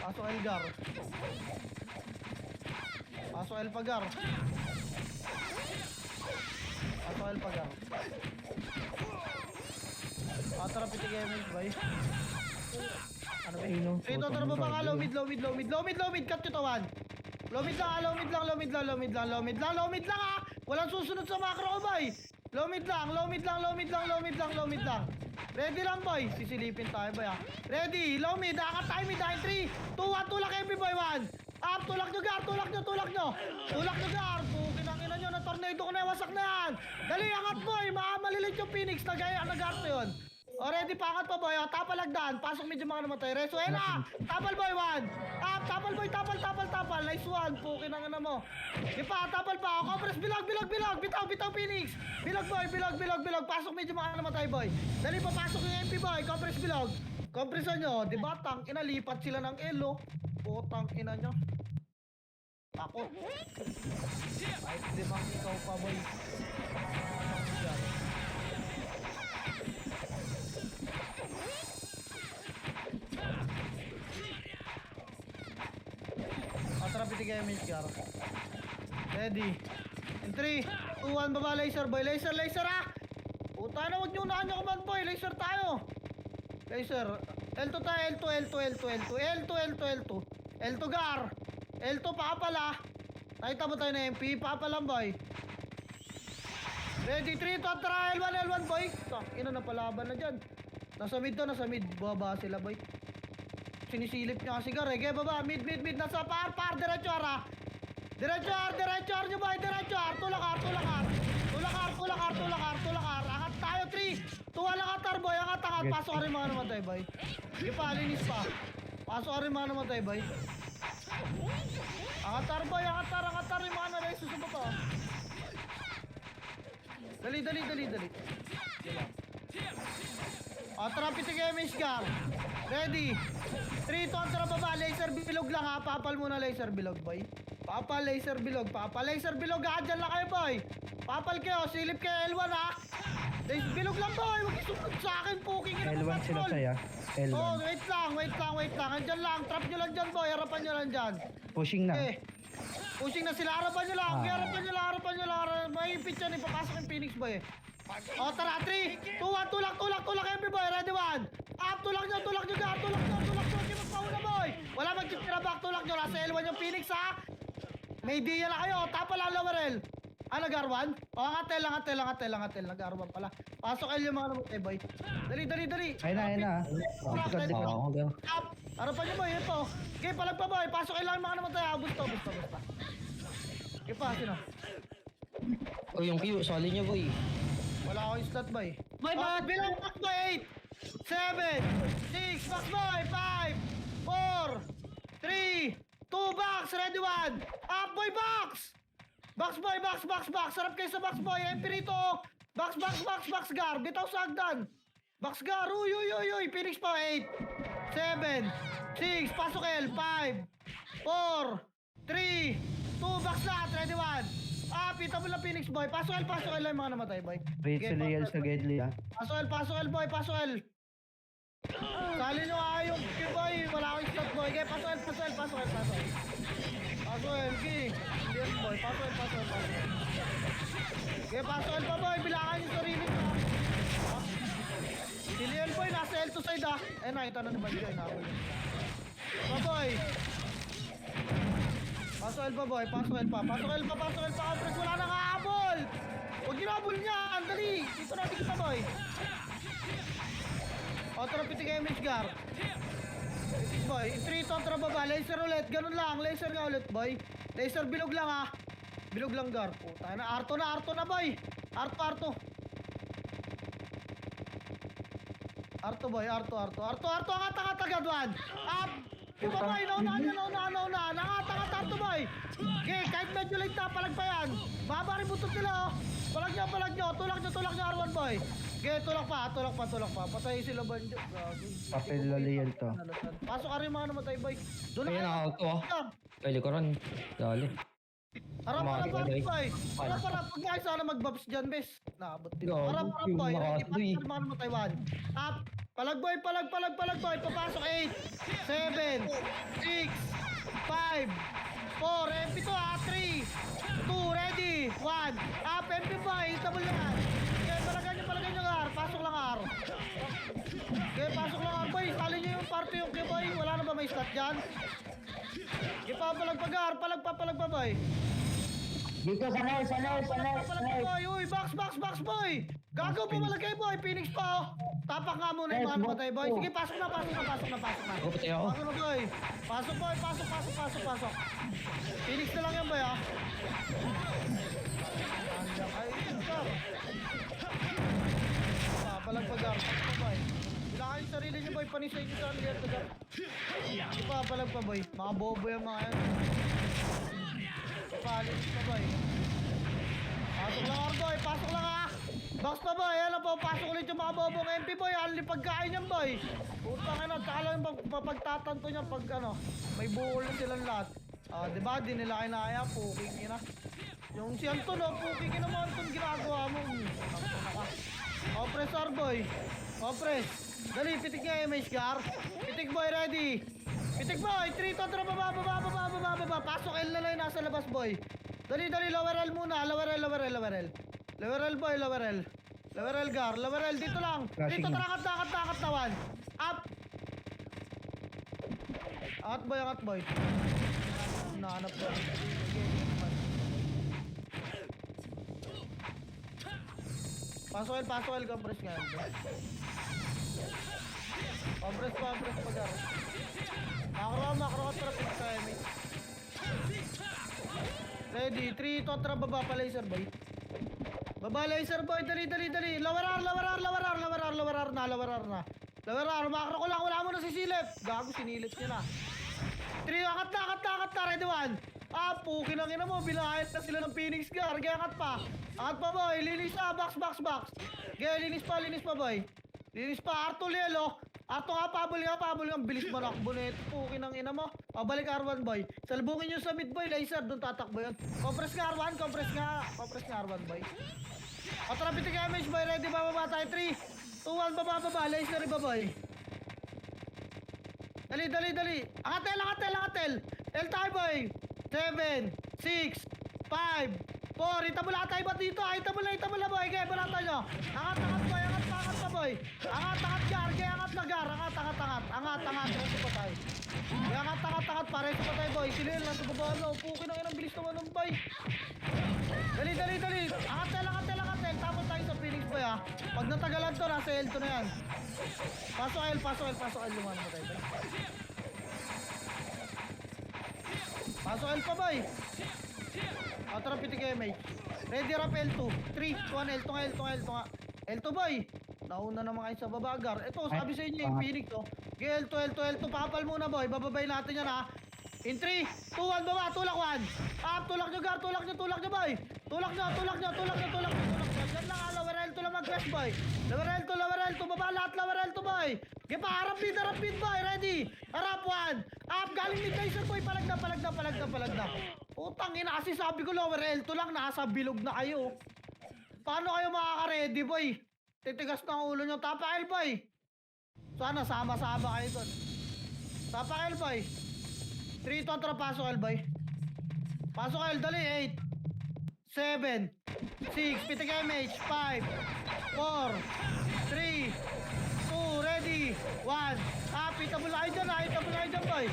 Pasok L Gar. Pasok L Pagar. Tara pitik image boy. Ano ba yun? Rito, tara baba ka, low mid, cut nyo to 1. Low mid lang ha. Walang susunod sa macro ko boy. Low mid lang. Ready lang boy, sisilipin tayo boy ha. Ready, low mid, angat tayo mid, 3, 2, 1, tulak every boy 1. Up, tulak nyo Gar. Pukin ang ina nyo, na tornado ko na, wasak na yan. Dali, angat boy, malilit yung Phoenix, nag-art yun. Already pangat pa boy, tapalagdan. Pasok medyo mga namatay. Reso, tapal boy 1. Tapal boy, tapal. Nice one, pukin ang ina mo. Tapal pa. Compress, bilog. Bitaw Phoenix. Bilog boy, bilog. Pasok medyo mga namatay boy. Dali pa, pasok yung MP boy. Compress, bilog. Compressan nyo, di ba? Tang ina, lipat sila ng elo. Putang ina nyo. Ako. Kahit di ba ikaw pa boy. Pitik image Gar. Ready. In 3, 2, 1, baba laser boy. Laser ha. Puta na, huwag nyo unahan nyo command boy. Laser tayo. Laser. L2 tayo, L2 Gar. L2 papala. Nakita mo tayo na MP. Papalang boy. Ready, 3, 2, try. L1 boy. Ina na palaban na dyan. Nasa mid. Baba sila boy. Sinisilip niya kasi Gar. Kaya baba, mid. Nasa par. Diretso ha. Diretso nyo boy. Tulak ar. Angat tayo, 3, 2, 1, angat boy. Angat. Pasok ka rin mga namatay boy. Sige pa, linis pa. Pasok ka rin mga namatay boy. Angat boy. Angat rin mga namatay. Susunod to. Dali. Tara, pitik image Gar. Ready. 3 contra baba. Laser bilog lang ha. Papal muna laser bilog, boy. Papal laser bilog. Papal laser bilog ha. Dyan lang kayo, boy. Papal kayo. Silip kayo L1 ha. Laser bilog lang, boy. Huwag isunod sa akin. Puking ina L1 sila patrol. saya. L1. Oh, wait lang. Andyan lang. Trap nyo lang dyan, boy. Harapan nyo lang dyan. Pushing na. Okay. Pushing na sila. Harapan nyo lang. Okay, harapan nyo lang. May pitch yan. Ipapasok yung Phoenix, boy. O, tara. 3, 2, 1. Tulak. MP, boy. Ready, 1. Up. Tulak nyo. Tulak. Magpauna, boy. Wala magtitira back. Tulak nyo. Nasa L1 yung Phoenix, ha. May idea na kayo. Tapa lang, Lowerel. Nag-R1? O, angatel. Nag-R1 pala. Pasok L yung mga namatay, boy. Dali. Ayun na. Likod. Oo, okay. Up. Harapan nyo, boy. Ito. Okay, palag pa, boy. Pasok L lang yung mga namatay. Busto. Okay pa, sino? O yung Q, solid niya boy. Wala akong slot, boy. Boy, Oh, bilang box, boy. 8, 7, 6, box, boy. 5, 4, 3, 2, box. Ready, 1. Up, boy, box. Box, boy, box. Sarap kayo sa box, boy. MP rito. Box, gar. Bitaw sa hagdan. Box, gar. Uy. Phoenix pa, 8, 7, 6, pasok L. 5, 4, 3, 2, box lahat. Ready, 1. Pita mo lang Phoenix, boy. Pasok L lang yung mga namatay, boy. Rachel sa Gedli ah. Pasok L, boy. Sali nyo nga yung key, boy. Wala akong slot, boy. Okay, pasok L. Pasok L, key. Hindi yan, boy. Pasok L. Okay, pasok L pa, boy. Bilangan yung sarili nyo. Silian, boy. Nasa L2 side, ah. Nakita na ni Banjo. Boy. Pasok L pa, boy. Pasok L pa. Compress. Wala nang hahabol. Huwag ginabol niya. Dali. Dito natin kita, boy. Tara, pitik kayo, Mitch Gar. Pitik, boy. 3 contra baba. Laser ulit. Ganun lang. Laser nga ulit, boy. Laser bilog lang, ha. Bilog lang, Gar. Puta na. Arto na, boy. Arto. Arto, boy. Arto. Angat agad, 1. Up. Diba, boy? Nauna. Nangat, Arto, boy. Okay, kahit medyo late na, palag pa yan. Baba rin butot nila, oh. Palag nyo. Tulak nyo, R1, boy. Okay, tulak pa. Patay sila, Banjo. Papel Laliel to. Pasok ka rin mga namatay, boy. Doon na Ayun, kayo. nakauto ah. Kay likuran. Dali. Harap, Kumaki ka, Dre. boy. Harap. Pag nga sana mag-bobs dyan, bes. Nakabot din. Gago, Harap, yung boy. nakakatuloy. Pasok ka rin mga namatay, 1. Up. Palag, boy. Papasok, 8, 7, 6, 5, 4, MP to, 3, 2, ready, 1. Up, MP, boy. Itabol lang. Okay, palagay nyo, R. Pasok lang, R. Okay, pasok lang, R, boy. Sali nyo yung party yung boy. Wala na ba may slot dyan? Okay, palag pa, boy. Dito, sanay. Boy, uy, box, boy. Gago, pumalagay, boy. Phoenix pa, oh. Tapak nga muna yung mga namatay, boy. Sige, pasok na. Ako patay ako. Pasok na, boy. Pasok. Phoenix na lang yan, boy, ah. Andiyan kayo, Gar. Palag pa, Gar. Pasok pa, boy. Bilangan yung sarili niyo, boy. Panisay niyo sa Alier, Gar. Palag pa, boy. Mga bobo yung mga yan. Palis pa, boy. Pasok lang, ah. Box pa, boy. Alam po, pasok ulit yung mga bobong MP, boy. Alin pagkain yan, boy. Putang ina, tsaka lang yung pagtatanto niya pag may buhol na silang lahat. Diba? Di nila kinaya, puking ina. Yung si Anton, puking ina mo, Anton, ginagawa mo. Compress, boy. Compress. Dali, pitik niya, MH Gar. Pitik, boy, ready. Pitik, boy. 3 contra baba. Pasok L na lang nasa labas, boy. Dali, lower L muna. Lower L, boy, lower L, Gar. Lower L, dito lang. Flashing Dito, na. tarakat na, 1. Up. Angat, boy. Nahanap, boy. Pasok L, compress nga. Compress pa, Gar. Makro ka traffic sa MH. Ready, 3 contra baba pa laser, boy. Baba laser, boy. Dali. Lower R na. Makro ko lang, wala mo na sisilip. Gago, sinilip niya na. 3, akat na, ready, 1. Pukin ang ina mo, bilahin na sila ng Phoenix, Gar. Kaya akat pa, boy. Linis na, box. Kaya linis pa, boy. Linis pa, Artol yelo. Ato nga, pabol nga. Bilis mo nakbo na ito. Pukin ang ina mo. Pabalik R1 boy. Salbungin nyo sa mid boy. Laser, doon tatakbo yun. Compress nga R1, compress nga R1 boy. Atrapit ka damage boy. Ready, bababa tayo. 3, 2, 1, baba. Laser, iba boy. Dali. Angatel. L tayo boy. 7, 6, 5, 4. Itabula tayo ba dito? Itabula boy. Okay, bala tayo. Angat boy. Angat na boy. Angat gar. Okay, angat na gar. Angat. Reso pa tayo. Angat. Pareso pa tayo boy. Sinil na sa baba. Pukin ang inang bilis naman ng boy. Dali. Angatel. Tapos tayo sa Phoenix boy ha. Pag natagalan to, nasa L2 na yan. Pasok L. Lumanan mo tayo. Pasok L pa boy. Atara pitik MH. Ready rap L2. 3, 2, L2 nga. L2 boy. Nauna naman kayo sa babagar. Ito, sabi sa inyo yung Phoenix to. Okay, L2. Pakapal muna boy. Bababay natin yan ha. In 3, 2, 1, baba. Tulak 1. Up, tulak nyo gar. Tulak nyo boy. Tulak nyo. Yan lang ha. Lower L2 lang mag-rest boy. Lower L2. Baba lahat. Lower L2 boy. Okay pa. Harap mid boy. Ready. Harap 1. Up. Galing mid laser boy. Palag na. Utang ina kasi sabi ko lower L2 lang. Nasa bilog na kayo. Paano kayo makaka-ready boy? Titigas ng ulo nyo. Tapa L boy. Sana sama-sama kayo doon. Tapa L boy. 3 to atara pasok L boy. Pasok L. Dali. 8, 7, 6, pitik MH, 5, 4, 3, 2, ready, 1. Itabula kayo dyan boy.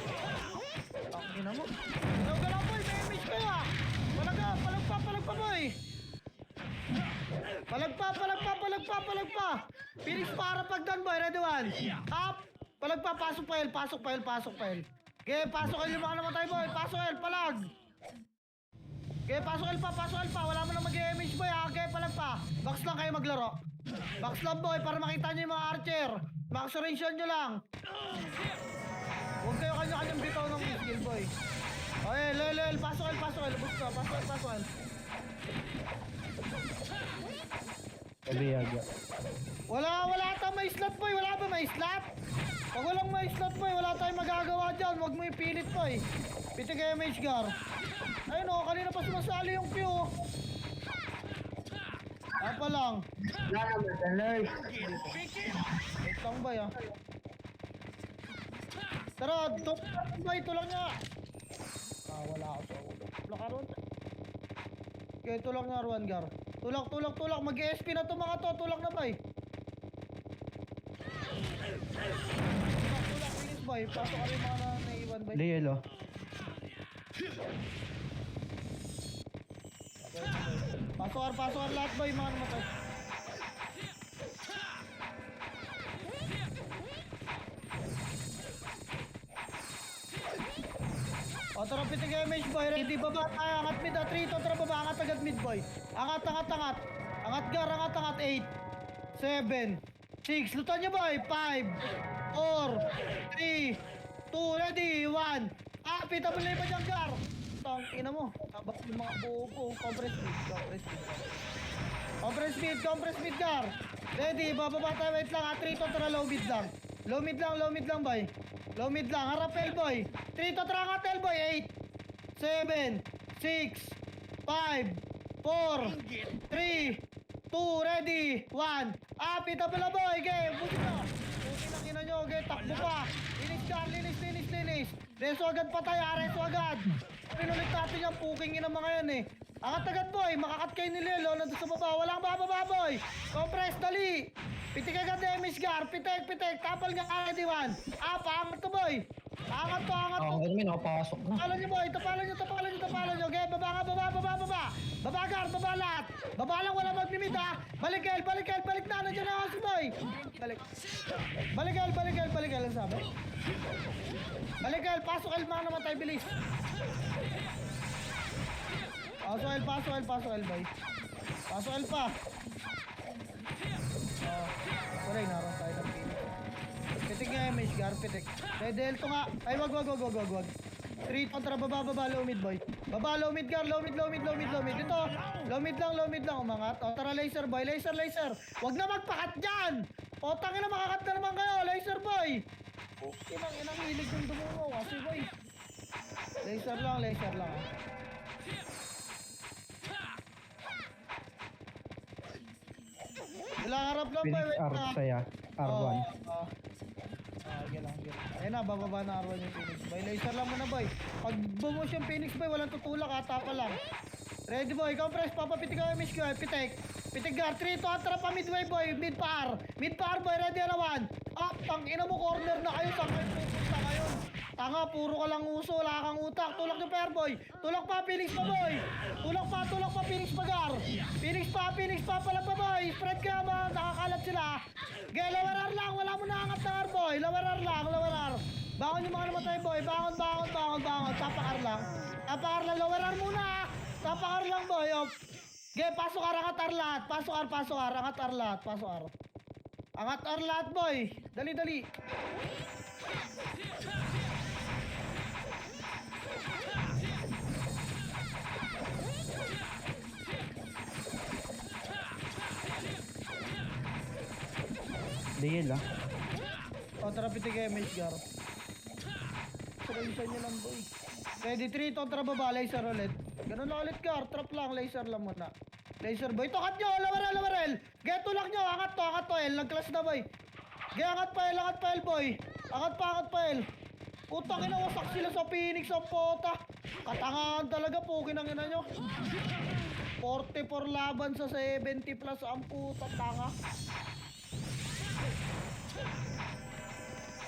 Ang ina mo. Galaw boy, may MH kayo ha. Palagpa boy. Palagpa. Phoenix para pagdan boy, ready 1. Up. Palagpa, pasok pa L. Okay, pasok L yung mga namatay boy. Pasok L, palag. Okay, pasok L pa. Wala mo na mag-MH boy ha. Okay, palag pa. Box lang kayo maglaro. Box lang boy para makita nyo yung mga archer. Max range nyo lang. Huwag kayo kanya-kanyang bitaw ng skill boy. Okay, L. Pasok L. Boost na. Pasok L. Kabiyaga. Wala tayong may slot boy. Wala ba may slot? Pag walang may slot boy, wala tayong magagawa dyan. Huwag mo ipilit boy. Pitik MH gar. Ayun o, kanina pa sumasali yung Q. Apa lang. Wala naman sa nurse. Wait lang ba ya? Tara, tulak niya. Wala ako sa ulo. Tulak Arwan. Okay, tulak niya Arwan gar. Tulak. Mag-ESP na to mga to. Tulak na bay. Tulak bilis bay. Pasok ka rin mga naiwan bay. Lielo. Pasok lahat bay mga namatay. O tara pitik MH boy. Ready baba tayo. Angat mid 3 to. Tara baba. Angat agad mid boy. Angat. Angat gar. 8, 7, 6. Lutan nyo boy. 5, 4, 3, 2. Ready. 1. Pita mo lang pa dyan gar. Tang ina mo. Tabak yung mga buo. Compress speed gar. Ready, bababa tayo. Wait lang ha. 3 to tara low mid lang. Low mid lang boy. Low mid lang. Harap L boy. 3 to tara angat L boy. 8, 7, 6, 5, 4, 3, 2, ready, 1. Pita pala boy. Okay, buti na. Buti na kina nyo. Okay, takbo pa. Linis. Reso agad pa tayo. Reso agad. Pinulit natin yung puking ina mga yan eh. Angat agad boy. Makakat kayo ni Lelo. Nandun sa baba. Walang bababa boy. Compress. Dali. Pitik agad damage gar. Pitik. Tapal nga ready 1. Paangat to boy. Angat to. May nakapasok na. Tapalan nyo boy. Tapalan nyo. Okay, baba nga. Baba gar. Baba lahat. Baba lang. Wala magmimit ha. Balik na. Nandiyan na ako boy. Balik ang sabi. Balik L. Pasok L mga namatay. Bilis. Pasok L boy. Pasok L pa. Wala naroon tayo ng Phoenix. Pitik nga MH gar. Pitik. Ready L to nga. Ay wag. 3 kontra baba, low mid boy. Baba, low mid gar, low mid. Ito, low mid lang, umangat. O, tara laser boy, laser. Huwag na magpakat dyan! O, tangin na makakat na naman kayo, laser boy! Okay lang, yan ang hilig yung dumungo kasi boy. Laser lang. Ilang harap lang boy, Phoenix wait R na. saya. R1. Sige lang. Ayun na, bababa na R1 yung Phoenix boy. Laser lang muna boy. Pag bumush yung Phoenix boy, walang tutulak, tapa lang. Ready boy, compress, papapitik ka yung miss ko, pitik gar, 3 to attra pa midway boy, mid pa R boy, ready na 1. Ah, tangina mo, corner na kayo, tangin pupunta kayo. Tanga, puro ka lang uso, wala kang utak, tulak yung pair boy, tulak pa, Phoenix pa boy, tulak pa, Phoenix pa gar, Phoenix pa, palag pa boy, spread ka ba, nakakalat sila. Okay, lawarar lang, wala mo naangat na R boy, lawarar. Bangon yung mga namatay boy, bangon, tapakar lang, lawarar muna. Tapakar lang boy, oh. Okay, pasok ar, angat ar lahat. Pasok ar, angat ar lahat. Angat ar lahat boy. Dali. DL ah. O, tara pitik kayo, Mage Gar. Sarayisan nyo lang boy. Ready, 3, kontra baba, laser ulit. Ganun lang ulit Gar, trap lang, laser lang muna. Laser boy, tokat nyo, lawarel. Get tulak nyo, angat to, L, nag-clash na boy. Get, angat pa L boy. Angat pa L. Putang ina, wasak sila sa Phoenix, ang puta. Katangahan talaga, pukin ang ina nyo. 44 laban sa 70 plus, ang puta, tanga.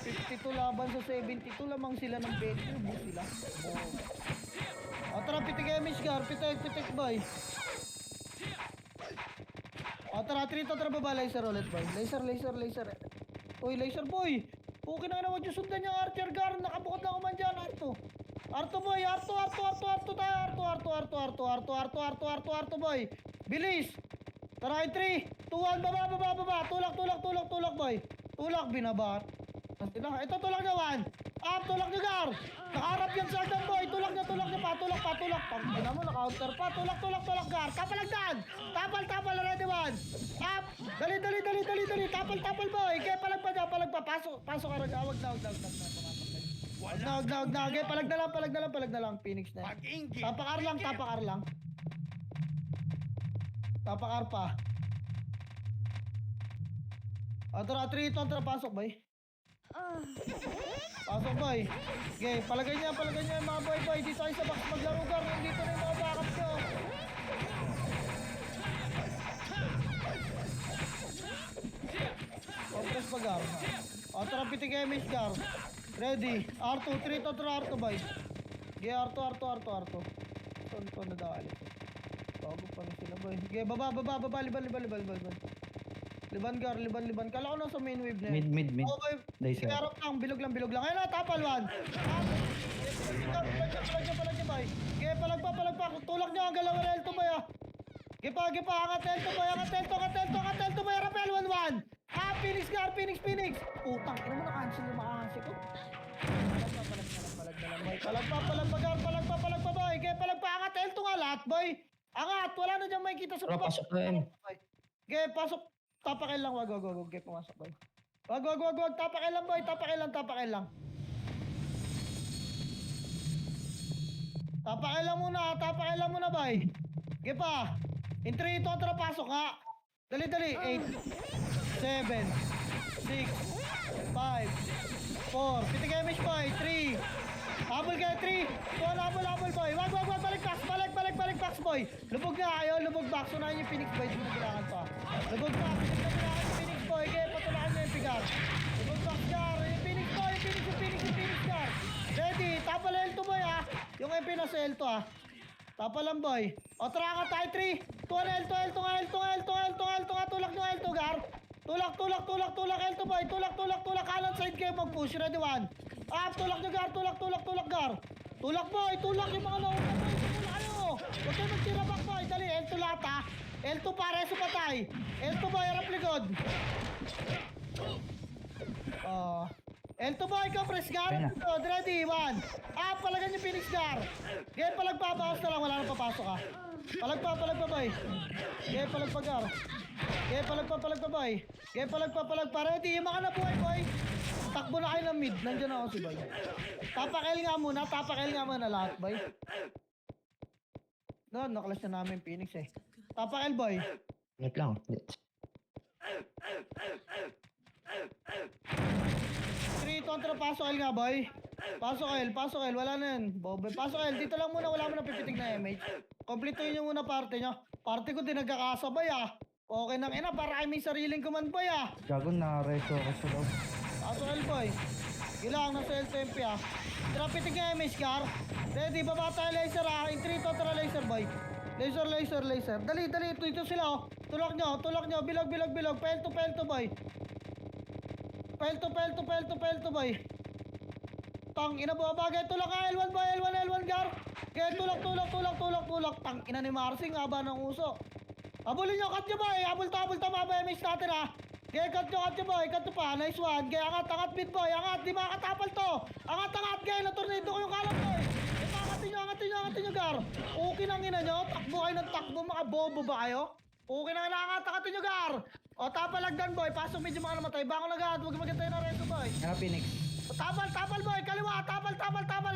52 laban sa 72 lamang sila ng 20. Ubus sila. O tara, pitik kayo, Miss Gar. Pitik boy. O tara, 3 to, tara baba. Laser ulit boy. Laser. Uy, laser boy. Okay na naman yung sundan yung Archer Gar. Nakabukot lang kuman dyan. Arto boy. Arto boy. Bilis. Tara, 3, 2, 1, baba. Tulak boy. Tulak, binabat. Ito, tulak nyo, 1. Tulak nyo, Gar. Nakaharap yan sa Ardan boy. Tulak nyo pa. Pagkina mo, naka-counter pa. Tulak, Gar. Tapalagdan. Tapal, ready, 1. Dali. Tapal, boy. Kaya palag pa. Pasok ka rin. Wag na. Okay, palag na lang. Phoenix na. Pag-inggit, Tapakar lang. Tapakar pa. Tara, 3, tara, pasok, boy. Pasok boy. Okay, palagay niya yung mga boy. Dito tayo sa box maglaro Gar. Nandito na yung mga backup nyo. Compress pa Gar. O tara, pitik kayo, Miss Gar. Ready. R2, 3 to R2 boy. Okay, R2. Ito na daw alit. Bago pa na sila boy. Okay, baba. Liban Gar. Kala ko nasa main wave na yun. Mid. Okay, Laser. harap lang, bilog lang. Ayun na, tapal 1. Palag niya, boy. Okay, palag pa. Tulak niyo, ang galaw L2 boy, ah. Gipa, angat L2 boy, Rapel 1-1. Phoenix Gar, Phoenix. Utang, ina mo na-cancel yung makahansi ko. Palag pa, boy. Okay, palag pa, angat L2 nga lahat, boy. Angat, wala na dyan may kita sa Tara, pasok na yan. Okay, pasok. Tapakin lang, wag. Okay, pumasok, boy. Wag. Tapakin lang, boy. Tapakin lang. Tapakin lang muna, boy. Okay pa. In 3, ito, tara, pasok, ha. Dali. 8, 7, 6, 5, 4. Pitik kayo, Mish, boy. 3. Habol kayo, 3. Habol, boy. Wag. Balik box, boy. Lubog na kayo, lubog box. Unahin yung Phoenix, boy. Hindi na kailangan pa. Lubog box. Yung Phoenix, boy. Kaya patulakan nyo yung Pigar. Lubog box, Gar. Yung Phoenix, boy. Yung Phoenix, Gar. Ready. Tapal L2, boy, ha. Yung MP na sa L2, ha. Tapal lang, boy. O, tara ka tayo, 3. Tuwan L2. Tulak nyo L2, Gar. Tulak L2, boy. Tulak. Kanan side kayo mag-push. Ready, 1. Tulak nyo, Gar. Tulak, Gar. Tulak, boy. Tulak yung mga nauna, boy. Tumula kayo. Huwag kayo magtira back, boy. Dali, L2 lahat, ha. L2 pare, sa patay. L2, boy. Harap likod. L2 boy, compress gar. Ayan Ready, 1. Palagan yung Phoenix gar. Game, palagpabawas na lang, wala nang papasok ah. Palagpa boy. Game, palagpa gar. Game, palagpa boy. Game, palagpa. Ready, yung mga nabuhay boy. Takbo na kayo ng mid, nandiyan ako si boy. Tapak L nga muna lahat boy. Doon, nakalas na namin Phoenix eh. Tapak L boy. Wait lang. 3 kontra, pasok L nga boy. Pasok L, wala na yan. Bobe, pasok L, dito lang muna, wala mo na pipitig na MH. Kompletuhin nyo muna parte nyo. Parte ko din nagkakasabay ah. Okay nang ina, para kayo may sariling command boy ah. Gago na reto ako sa loob. Pasok L boy. Gilang, nasa L2MP ah. Tira pitig nga MH car. Ready, baba tayo laser ah. In 3 kontra laser boy. Laser. Dali, ito sila oh. Tulak nyo, bilog. Pelto boy. Pelto boy. Tang ina babagay, tulak ka L1 boy, L1 gar. Kaya tulak. Tang ina ni Marsing, haba ng uso. Habulin nyo, cut nyo boy. Habul ta mabay, may natin ha. Kaya cut nyo boy, cut nyo pa. Nice one. Kaya angat mid boy, angat. Di makakatapal to. Angat. Kaya na-tornado ko yung kalam boy. Angatin nyo gar. Okay nang ina nyo. Takbo kayo ng takbo, mga bobo ba kayo? Okay na angatin nyo gar. O tapalagdan boy, pasok medyo mga namatay. Bangon agad, huwag magantay na reto boy. Phoenix. Tapal boy, kaliwa, tapal,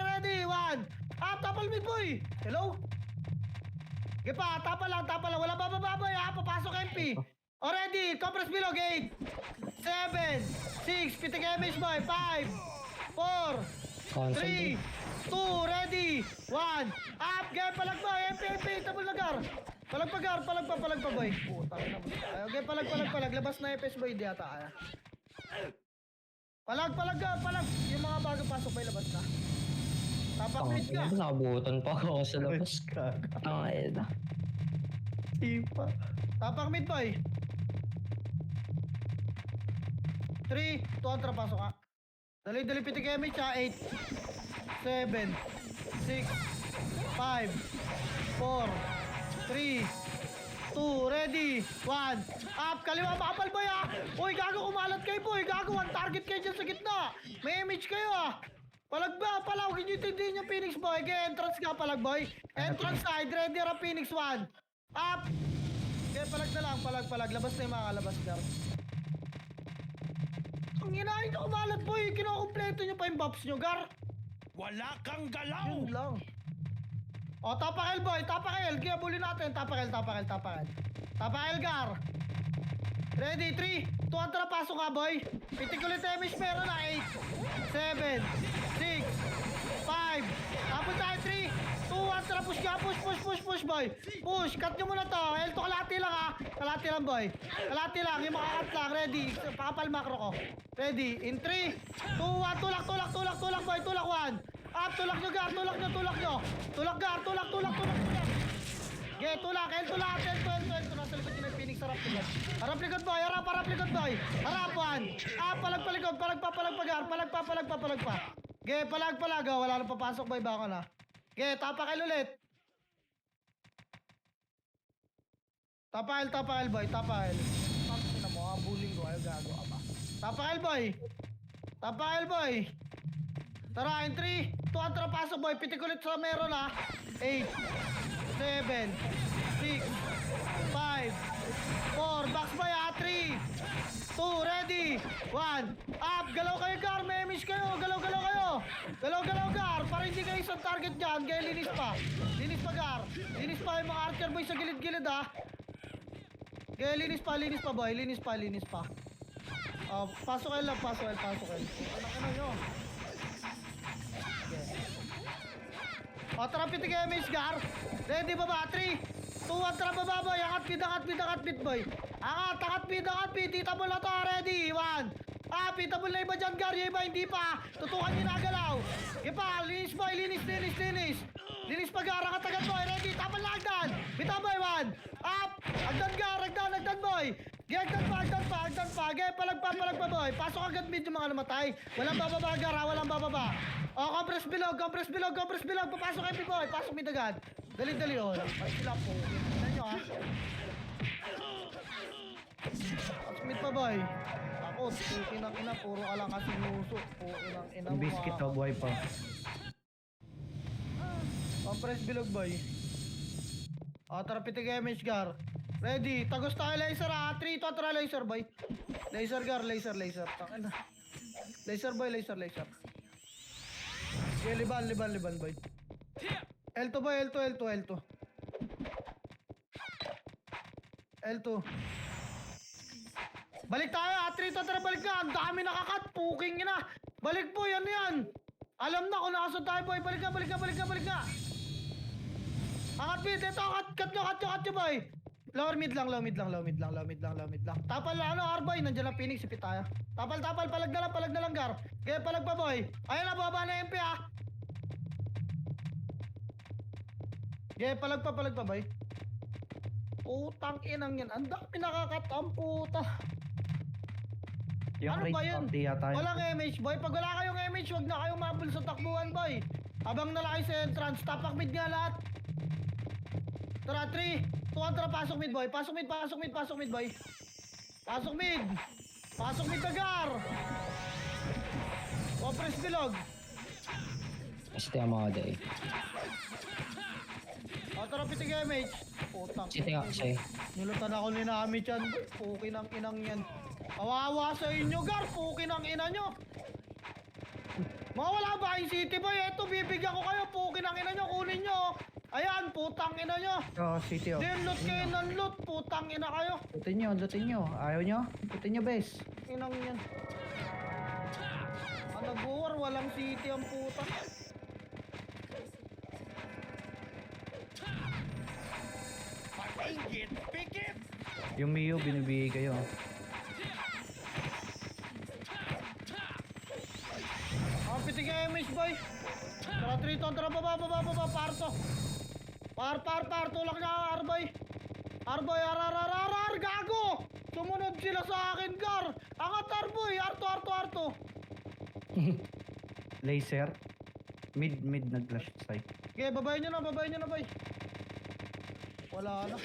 ready, 1. Tapal mid boy. Hello? Okay pa, tapal lang, wala bababa boy ha, papasok MP. Already, compress below, 8, 7, 6, pitik MH boy, 5, 4, 3, 2, ready, 1. Up, game, palagboy, MP, tabul na gar. Palagpa boy. Puta na mo. Okay, palag, labas na FS boy, di ata kaya. Palag. Yung mga bago pasok bay, labas na. Tapak mid ka. Nakabutan pa ako sa labas. Gago. Ay, na. Sipa. Tapak mid boy. 3, 2, kontra, pasok ka. Dali, pitik MH ha. 8, 7, 6, 5, 4, 3, 2, ready, 1. Up, kaliwa, makapal boy ha. Uy, gago, kumalat kayo boy. Gago, one target kayo dyan sa gitna. May image kayo ha. Palagba, huwag nyo tindihin yung Phoenix boy. Kaya entrance ka, palag boy. Entrance side, ready ra Phoenix 1. Up. Kaya palag na lang, palag. Labas na yung mga kalabas gar. Ang hinahin nyo kumalat boy. Kinokompleto nyo pa yung buffs nyo gar. Wala kang galaw! Yun lang. O, tapak L boy, tapak L. Kaya bulin natin, tapak L. Tapak L gar. Ready, 3, 2, kontra, pasok ka boy. Pitik ulit damage, meron na 8, 7, 6, 5. Tapos tayo 3, 2, kontra, push ka, push boy. Push, cut nyo muna to. L2, kalati lang ha. Kalati lang boy. Kalati lang, yung makakat lang. Ready, pakapal macro ko. Ready, in 3, 2, 1, tulak boy, tulak 1. Up, tulak nyo gar, tulak nyo. Tulak gar, tulak. Okay, tulak, L2 lahat, L2. Nasa likod yun ng Phoenix, harap likod boy. Harap 1. Up, palag, palagpa. Okay, palag, oh, wala nang papasok boy, baka na. Okay, tapak L ulit. Tapak L boy, tapak L. Ina mo, bullying ko, ayaw gago ka pa. Tapak L boy. Tara, in 3, 2, kontra, pasok boy. Pitik ulit sa meron ha. 8, 7, 6, 5, 4, box boy ha. 3, 2, ready, 1. Up, galaw kayo gar, may miss kayo. Galaw kayo. Galaw gar, para hindi kayo isang target dyan. Kaya linis pa gar. Linis pa yung mga archer boy sa gilid ha. Kaya linis pa boy, linis pa. Pasok L. Ano nyo? O, tara pitik MH gar. Ready baba, 3, 2, 1, tara baba boy. Angat mid boy. Angat mid. Titable na to, ready, 1. Pitable na iba dyan gar. Yung iba hindi pa. Tutukan nyo na galaw. Ipa, linis boy, linis. Linis pa gar, angat agad boy. Ready, tapal na agdan. Bita boy, 1. Up, agdan gar, agdan boy. Agdan pa. Gaya, palag pa boy. Pasok agad mid yung mga namatay. Walang bababa gar ha, walang bababa. O, compress bilog. Papasok MP boy, pasok mid agad. Dali, oh. Ay, sila po. Tignan nyo ha. Smith pa boy. Takot, pukin ng ina, puro ka lang kasi nuso. Pukin ng ina Yung mo. biscuit oh, buhay pa. Compress bilog boy. Tara pitig MH gar. Ready, tagos tayo laser ah. 3 to tara laser boy. Laser gar, laser. Takin na. Laser boy, laser. Okay, liban boy. L2 boy, L2. Balik tayo, A3 to, tara balik na. Ang dami nakakat, puking ina. Balik po, yan. Alam na kung nakasod tayo boy. Balik na. Angat mid, ito, cut nyo boy. Lower mid lang. Tapal na Arboy, nandiyan lang Phoenix, ipit tayo. Tapal, palag na lang gar. Kaya palag pa boy. Ayun na, baba na MP ah. Kaya palag pa boy. Putang inang yan. Ang dami nakakat, ang puta. Yung Ano race ba yun? party yata yun. Walang MH boy. Pag wala kayong MH, wag na kayong mabul sa takbuhan boy. Abang na lang kayo sa entrance. Tapak mid nga lahat. Tara 3, 2, tara pasok mid boy. Pasok mid boy. Pasok mid agar. Compress bilog. City ang mga day. Tara pitig MH. Putang. City nga siya. Nilutan ako ni Nami chan. Pukin ang inang yan. Kawawa sa inyo gar. Pukin ang ina nyo. Mawala ba yung city boy? Eto bibigyan ko kayo. Pukin ang ina nyo. Kunin nyo. Ayan, putang ina nyo. Oh, city oh. Din loot kayo ng loot. Putang ina kayo. Lutin nyo. Ayaw nyo? Lutin nyo, bes. Inang yan. Nag-war, walang city ang puta. Paingit, pikit! Yung Mio, binibigay kayo. Pitig MH boy. Tara 3 ton, tara baba, parto. Par, tulak na Arboy. Arar, gago! Sumunod sila sa akin, gar. Angat Arboy, arto. Laser. Mid nag-flash sight. Okay, babayin nyo na, boy. Wala na.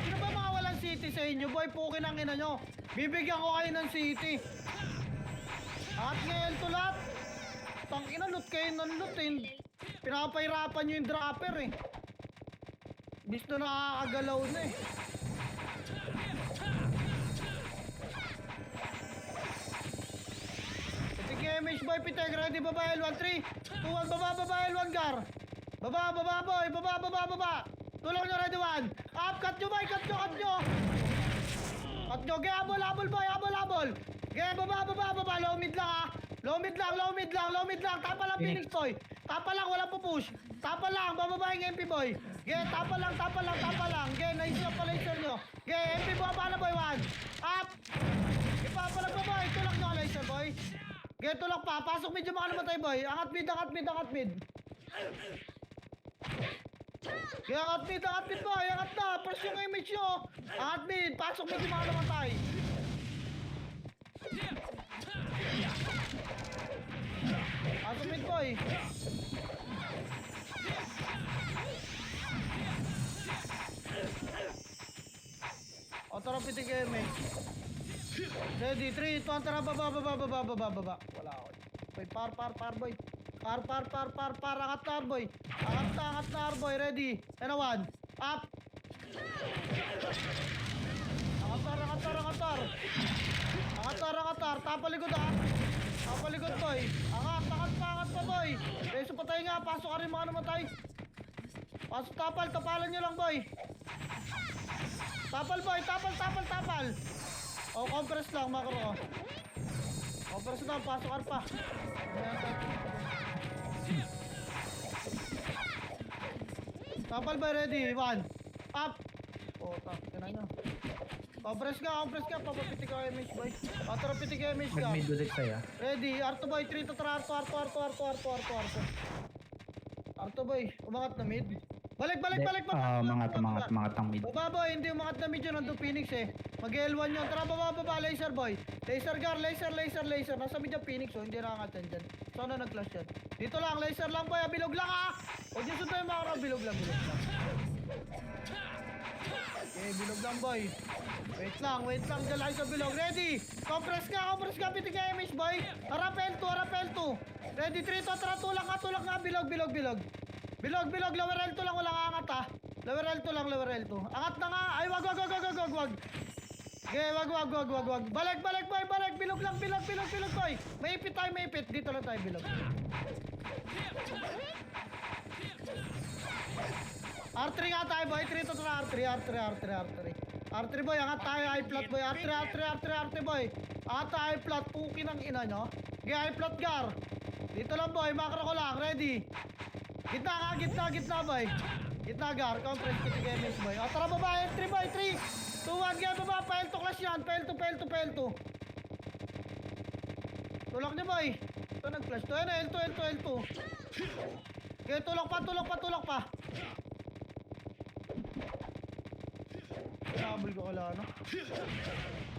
Sino ba mga walang city sa inyo, boy? Pukin ang ina nyo. Bibigyan ko kayo ng city. At ngayon to lahat. Tangina, loot kayo ng loot eh. Pinapahirapan nyo yung dropper eh. Bisto nakakagalaw na eh. Pitig MH boy, pitig. Ready, baba L1, 3, 2, 1, baba L1 gar. Baba boy, baba. Tulong nyo, ready 1. Up, cut nyo boy, cut nyo. Gaya, habol boy, habol. Gaya, baba. Low mid lang. Tapa lang, Phoenix boy. Tapa lang, walang pupush. Tapa lang, bababa yung MP boy. Gaya, tapa lang. Gaya, naisip pa laser nyo. Gaya, MP boy, paano boy, 1. Up. Ipapalag mo boy, tulak nyo, laser boy. Gaya, tulak pa. Pasok mid yung mga namatay boy. Angat mid. Kaya angat mid boy, angat na. Press yung image nyo. Angat mid, pasok mid yung mga namatay. Pasok mid boy. Tara pitig image. Ready, 3, 2, tara baba. Wala ako. Boy, par boy. Par, angat na Arboy. Angat na Arboy, ready. And a 1. Up. Angatar. Tapalikod boy. Angat pa boy. Reso patay nga, pasok ka rin mga namatay. Pasok tapalan nyo lang boy. Tapal boy, tapal. Compress lang, makro. Compress na, pasok ka pa. Tapal boy, ready, 1. Up. Tina nyo. Compress ka, papapitik ka MH boy. Tara pitik ka MH ka. Mag-mid ulit saya. Ready, Arto boy, 3 to tara, Arto boy, umangat na mid. Balik. Mga tangmid. Baba boy, hindi umangat na medyo nandun Phoenix eh. Mag L1 yun. Tara baba, laser boy. Laser gar, laser. Nasa medyo Phoenix oh, hindi nakakat yan dyan. Sana nag-clash yan. Dito lang, laser lang boy, bilog lang ah. Huwag yung sunod yung mga karang, bilog lang. Okay, bilog lang boy. Wait lang, dyan lang sa bilog. Ready? Compress ka, pitik ka image boy. Harap L2. Ready, 3 to, tara, tulak nga, bilog. Bilog, lower L2 lang, walang angat ah. Lower L2. Angat na nga. Ay, wag. Okay, wag. Balik, boy. Bilog boy. May ipit. Dito lang tayo, bilog. R3 nga tayo, boy. 3 to R3. R3 boy, angat tayo, I-flat boy. R3 boy. Angat tayo, I-flat. Puki ng ina nyo. Okay, I-flat gar. Dito lang boy, makro ko lang. Ready? Gitna boy. Gitna gar, compress pitik MS boy. O tara baba, L3 boy, 3, 2, 1, kaya baba, fail to clash yan, fail to. Tulak niya boy. Ito nag-flash to, L2. Okay, tulak pa. Nakabul ko kala, ano?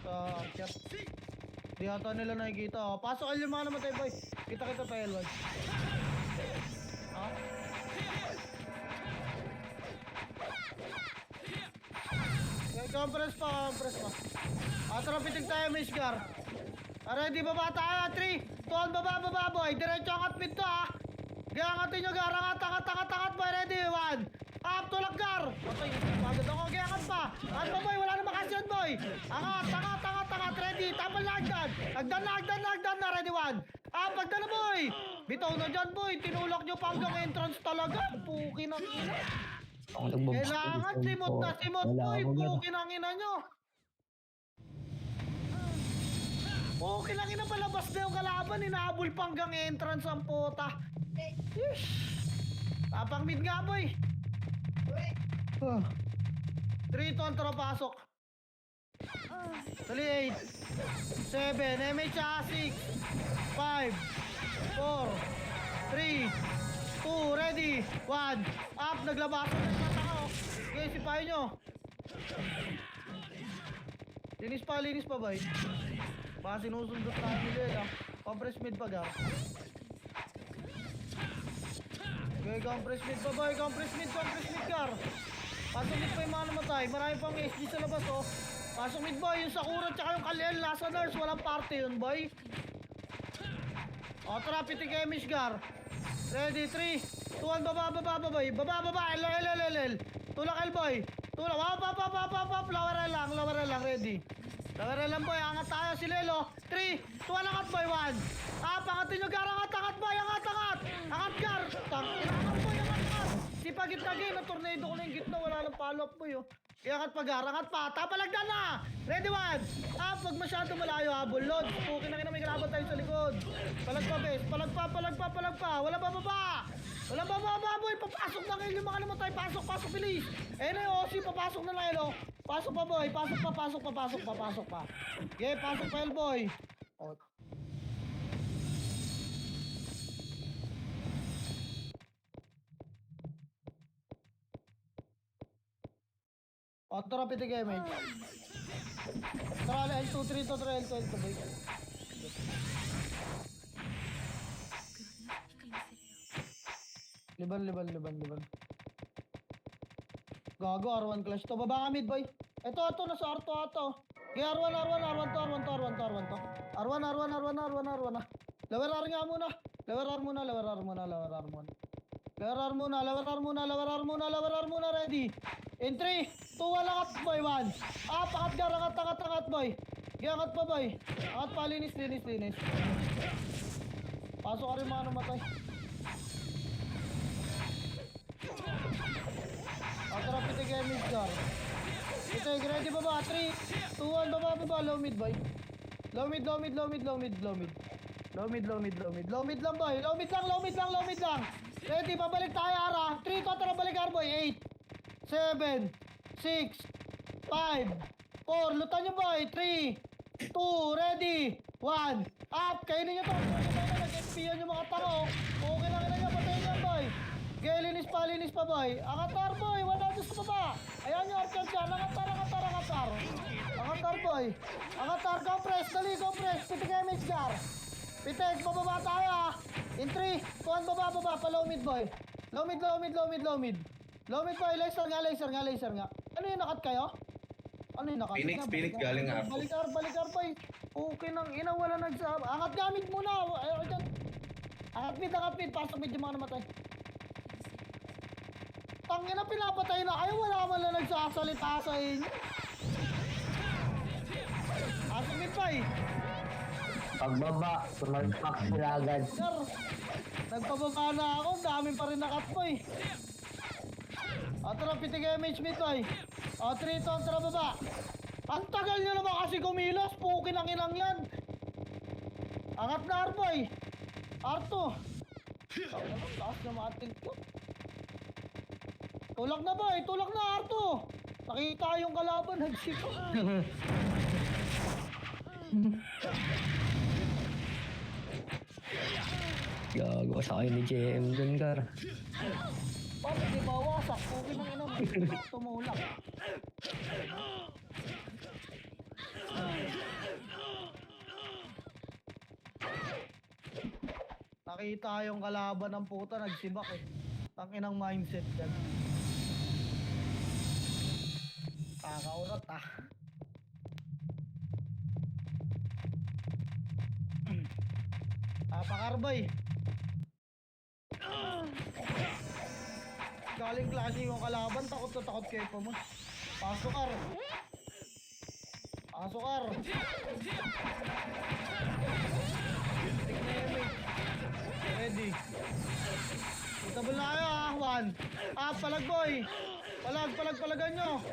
Sa akyat. Di ata nila nakikita, oh. Pasok yung mga namatay boy. Kita pa L1. Ha? Compress pa. Tara, pitik tayo, Mishgar. Ready, baba tayo. 3, 2, 1, baba, boy. Diretso angat mid to, ha. Gayangatin nyo, gar. Angat, boy. Ready, 1. Up, tulak, gar. Okay, pagod ako. Gayangat pa. Angat pa, boy. Wala na makasyon, boy. Angat. Ready, tapal na agdan. Agdan na. Ready, 1. Pagdan na, boy. Bitaw na dyan, boy. Tinulak nyo pa hanggang entrance talaga. Puki ng ina. Kailangan simot boy. Puki ng ina nyo. Puki ng ina, palabas na yung kalaban. Inahabol pa hanggang entrance ang puta. Yeesh. Tapang mid nga, boy. 3 to, tara pasok. Tali 8, 7, MH 6, 5, 4, 3, 2, ready, 1, up, naglabas na yung mata ko. Okay, sipahin nyo. Linis pa boy. Baka sinusundot na nila. Compress mid pa ga. Okay, compress mid pa boy. Compress mid gar. Pasok mid pa yung mga namatay. Marami pang SG sa labas oh. Pasok mid boy. Yung Sakura tsaka yung Kaliel. Nasa nurse. Walang party yun boy. O, tara, pitik kayo Mishgar. Ready, 3, 2, 1, baba boy. Baba, L. Tulak L boy. Tulak, pop. Lower L lang, ready. Lower L lang boy, angat tayo si Lelo. 3, 2, 1, angat boy, 1. Pangatin nyo gar, angat boy, angat. Angat gar. Angat boy, angat. Si pagit-tagi, na tornado ko na yung gitna, wala nang follow up boy oh. Angat pa gar, angat pa. Tapalagdan na. Ready, 1. Pag masyado malayo habol, load. Pukin na may kalaban tayo sa likod. Palagpa, bes. Palagpa. Wala baba, boy. Papasok na kayo yung mga namatay. Pasok, bilis. Na yung OC, papasok na lang, Elo. Pasok pa, boy. Pasok pa. Okay, pasok pa, El, boy. Tara, pitik kayo, mate. Tara, L2, 3 to, tara, L2, boy. Liban. Gago, R1 clash to. Baba ka mid, boy. Ito, nasa R2 ato. Okay, R1 to. R1. Lower R nga muna. Lower R muna, ready. In 3, 2, 1, angat, boy, 1. Pakat gar, angat, boy. Okay, angat pa, boy. Angat pa, linis. Pasok ka rin mga namatay. Tara, pitik kayo Mishgar. Pitik, ready baba, 3, 2, 1, baba, low mid boy. Low mid lang boy, low mid lang. Ready, pabalik tayo ara. 3, tara balik ar boy, 8, 7, 6, 5, 4, lutan nyo boy, 3, 2, ready, 1, up, kainin nyo to. Nag-FP yan yung mga taro. Okay lang nyo, patayin yan boy. Okay, linis pa linis pa boy. Angatar boy, wala dyan sa baba. Ayan yung archer dyan. Angatar. Angatar boy. Angatar, go press, dali, go press. Pitik image gar. Pitik, bababa tayo ah. In 3, 2, 1, baba, pa low mid boy. Low mid boy, laser nga. Ano yung nakat kayo? Ano yung nakat? Phoenix galing nga ako. Balikar boy. Okay nang ina, wala nagsab. Angat gamit muna. Ayaw dyan. Angat mid. Pasok mid yung mga namatay. Tangina, pinapatay na kayo. Wala man lang nagsasalita sa inyo. Pasok mid boy. Pagbaba, sumalpak sila agad. Sir, nagpababa na ako. Dami pa rin nakat boy. Tara, pitik image mid boy. 3 to, tara baba. Ang tagal nyo naman kasi kumilos. Pukin ang inang yan. Angat na R-boy. R2. Taas na matin ko. Tulak na boy. Tulak na R2. Nakita yung kalaban. Nagsiko. Gago sa kayo ni JM dun, Gar. Bakit di ba wasak? Pukin ang inang. Tumulak. Nakita yung kalaban ng puta, nagsibak eh. Tanginang mindset yan. Kakaurat ah. Pakarbay. Galing klase yung kalaban, takot na takot kayo pa mo. Pasok ar. Ready. Itabal na kayo ah, Juan. Palag boy. Palagan nyo.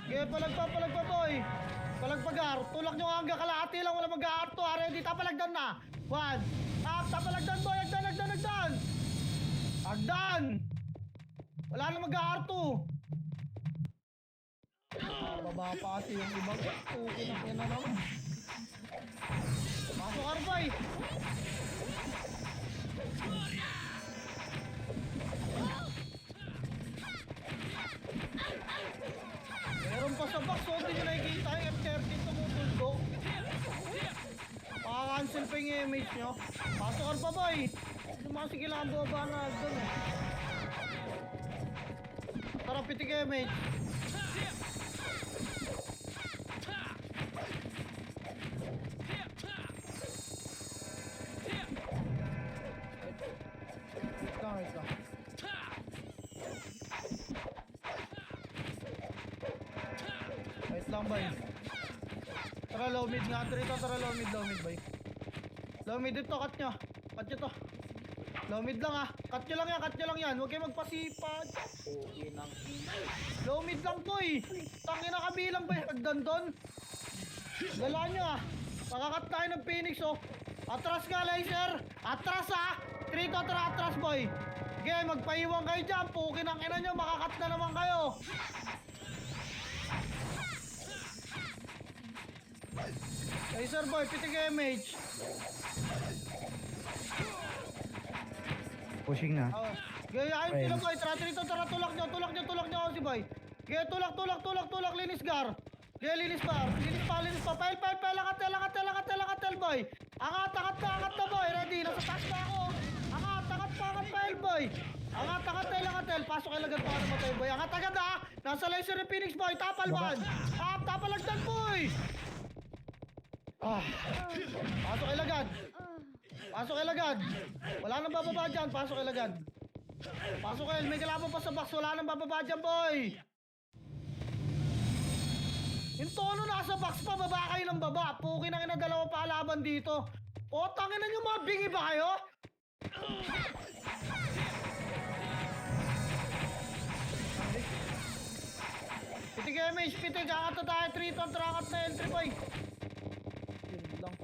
Okay, palag pa boy. Palag pagar. Tulak nyo hanggang kalahati lang, wala mag-aarto ah. Ready, tapalagdan na. Juan. Tapalagdan boy, agdan. Agdan. Wala na mag-aarto. Baba pa kasi yung ibang. Okay na kaya na naman. Pasok Arbay. Meron pa sa box, hindi nyo nakikita yung F-13 tumutulog. Pakakancel pa yung image nyo. Pasok pa boy. Hindi mo kasi kailangan baba na doon eh. Tara, pitik image. Wait lang. Wait lang, boy. Tara, low mid nga. Tara, low mid, boy. Low mid ito, cut nyo to. Low mid lang ah. Cut nyo lang yan. Huwag kayo magpasipad. Okay nang low mid lang, boy. Tangin na kabilang, boy. Hagdan doon. Galaan nyo ah. Makakat tayo ng Phoenix, oh. Atras nga, laser. Atras ah. 3 to, tara, atras, boy. Okay, magpaiwan kayo dyan. Pukin ang ina nyo. Makakat na naman kayo. Laser, boy. Pitik image. Pushing na. Gayahin sila boy, tara dito, tara tulak nyo si boy. Gaya tulak, linis gar. Gaya linis pa, angatel boy. Angat na boy, ready, nasa taas na ako. Angat pa boy. Angatel, pasok kay lagad pa ka namatay boy. Angat agad ha, nasa laser yung Phoenix boy, tapal man. Tapalagdan boy. Pasok kay lagad. Wala nang bababa dyan. Pasok kay lagad. May kalaban pa sa box. Wala nang bababa dyan, boy. Yung tono nasa box pa. Baba kayo ng baba. Pukin ang ina, dalawa pa laban dito. O, tangin na nyo, mga bingi ba kayo? Pitik image, angat na tayo. 3 ton, trakat na entry, boy. Yun lang.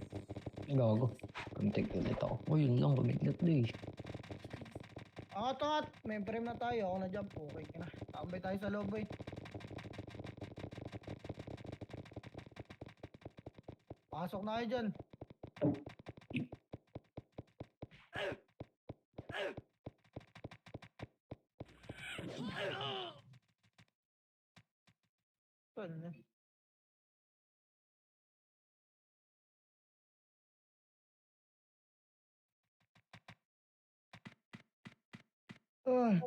Gago. Contact ulit ako. O yun lang, kumiglat na eh. Angat. May frame na tayo. Ako na jump. Okay na. Tambay tayo sa loob, boy. Pasok na kayo dyan. Ano? Ay.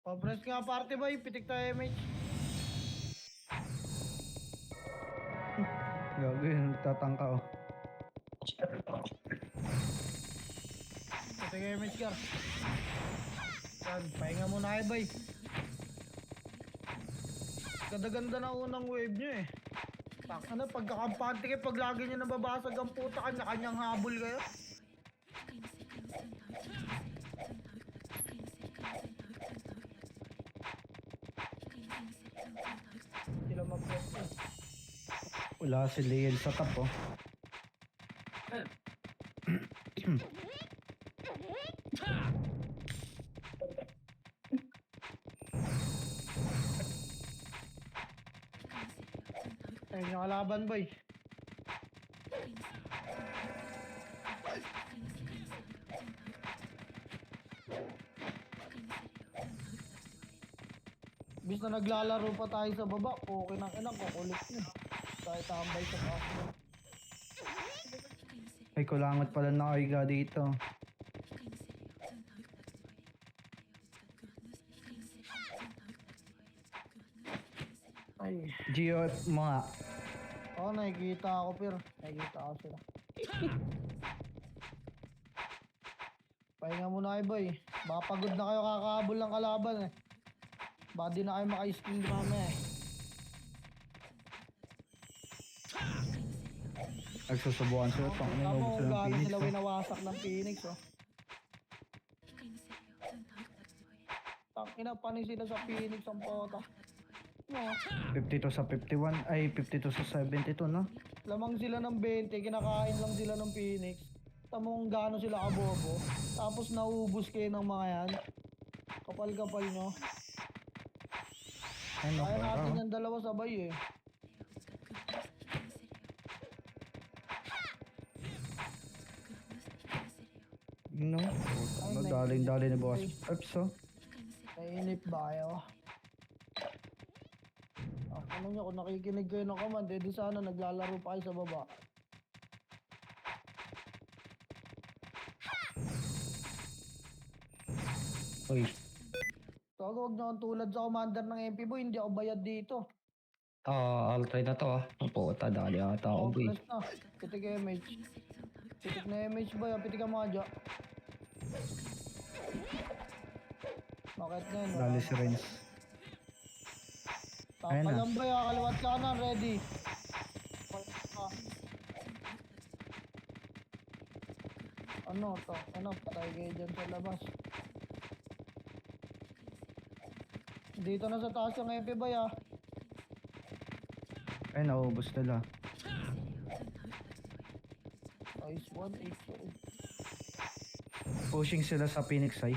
Pabres nga party boy, pitik tayo MH. Gago yun, tatangka oh. Pitik MH ka. Yan, pahinga muna kayo boy. Ganda-ganda na unang wave nyo eh. Ano, pagkakampante kayo, pag lagi nyo nababasag ang puta, kanya-kanyang habol kayo. Sila mag-best eh. Wala si Liel sa top oh. Ayun yung kalaban boy. Bis na naglalaro pa tayo sa baba, okay ng inang kukulit nyo. Tayo tambay sa taas mo. Ay, kulangot pala na Oiga dito. Ay, Gio mo nga. oh nakikita ako pero nakikita ako sila. Pahinga muna kayo boy. Baka pagod na kayo kakahabol ng kalaban eh. Baka di na kayo maka-skill mamaya eh. Nagsusubukan sila. Tang ina, Tama nubos kung sila ng gaano Phoenix. sila Oh. winawasak ng Phoenix oh. Tangina pa rin sila sa Phoenix ang pota. No, 52 sa 51. Ay, 52 sa 72, no? lamang sila ng 20, kinakain lang sila ng Phoenix. Tama kung gaano sila kabobo. Tapos naubos kayo ng mga yan. Kapal-kapal nyo. Ay, naku. Kaya natin ah. yung dalawa sabay eh. No? Ay, Ano, may- daling-dali ni Boss Peps, oh. Nainip ba kayo? Ano nyo, kung nakikinig kayo ng command, eh di sana naglalaro pa kayo sa baba. Uy. Tago, huwag nyo akong tulad sa commander ng MP boy, hindi ako bayad dito. I'll try na to ah. Ang puta, dali ata ako boy. Plus na, pitik MH. Pitik na MH boy, pitik ka mga dya. Bakit na yun? Dali si Renz. Ayun na. Tapalang boy, kaliwat kanan, ready. Ah. Ano to? Ano, patay kayo dyan sa labas. Dito na sa taas yung MP boy ah. Ay, naubos nila. Ice 1, 8, Pushing sila sa Phoenix ay.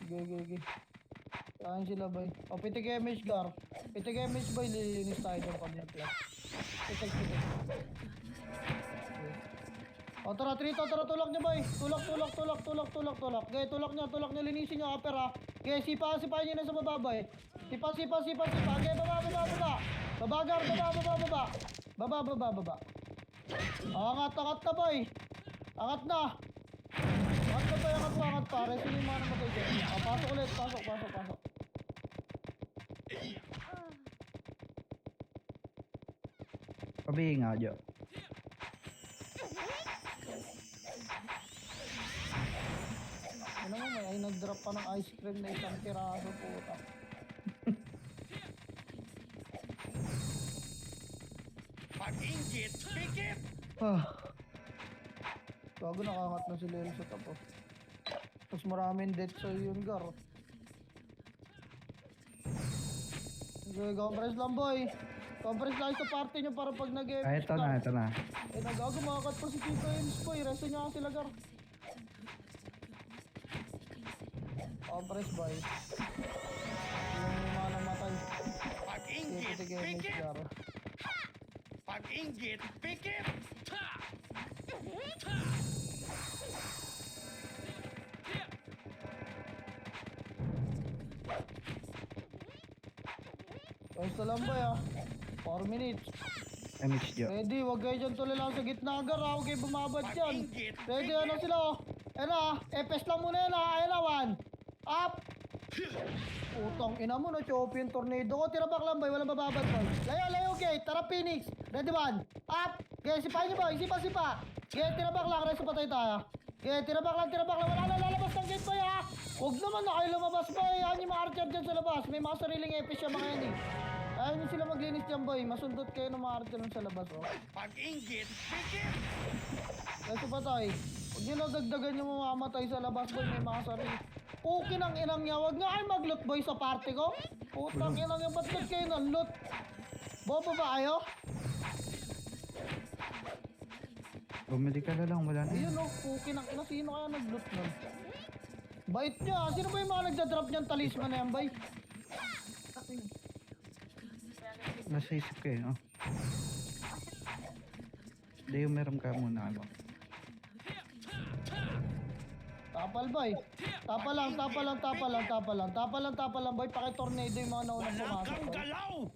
Sige. Saan sila boy? O, pitik MH gar. Pitik MH boy, lilinis tayo dyan pag nag-plus. Pitik. O, tara, Trito, tara, tulak niya boy. Tulak. Gaya, tulak niya, linisin niyo upper ha. Gaya, sipahan niyo na sa baba boy. Sipa. Gaya, baba. Babagar, baba. Baba. Angat na boy. Angat na pa. Resin yung mga namatay dyan. O, pasok ulit, pasok. Pabihin nga, Jo. Ano mo, may ay nag-drop pa ng ice cream na isang piraso puta. Pag-inggit, pikit! Ah, Bago nakakat na si Lel sa tapo. Tapos maraming death sa yun, gar. Okay, compress lang boy. Compress lang sa party nyo para pag nag-epic. ay, ito na. Eh, nagago makakat pa si Tito Ems boy. Resto niya kasi lagar. Compress boy. Yung mga namatay. Pag-inggit, Sige, pikit! gar. Pag-inggit, pikit! Ta! Basta lang ba 4 minutes. MH Jo. Ready, wag kayo dyan tuloy lang sa gitna agar ha. Huwag kayo bumabad dyan. Pag-inggit, Ready, pikit. ano sila Ayan na, epes lang muna yan Ayan na, 1. Up! Utang ina mo na, choppy yung tornado ko. Tira back lang boy, walang bababad boy. Layo, gate. Tara, Phoenix. Ready, 1. Up! Okay, sipahin niyo boy, sipa. Okay, tira back lang, reso patay tayo. Okay, tira back lang. Wala na, lalabas ng gate boy ha. Huwag naman na kayo lumabas boy. Yan yung mga archer dyan sa labas. May mga sariling epes yung mga yan eh. Ayaw nyo sila maglinis dyan boy. Masundot kayo ng mga archer sa labas oh. Pag-inggit, pikit. Reso patay. Huwag nyo na dagdagan yung mamamatay sa labas boy. May mga sarili. Okay ng inang niya. Huwag nga kayo mag-loot boy sa party ko. Putang inang niya. Ba't loot kayo ng loot? Bobo ba kayo? Bumili ka na lang, wala na. Ayun oh. Okay ng ina. Sino kaya nag-loot nun? Bait niya. Sino ba yung mga nagda-drop niyan talisman na yan bay? Nasa isip ko eh, no? Leo, meron ka muna, ano? Tapal boy. Tapal lang boy. Paki-tornado yung mga naunang Wala pumasok kang boy. galaw.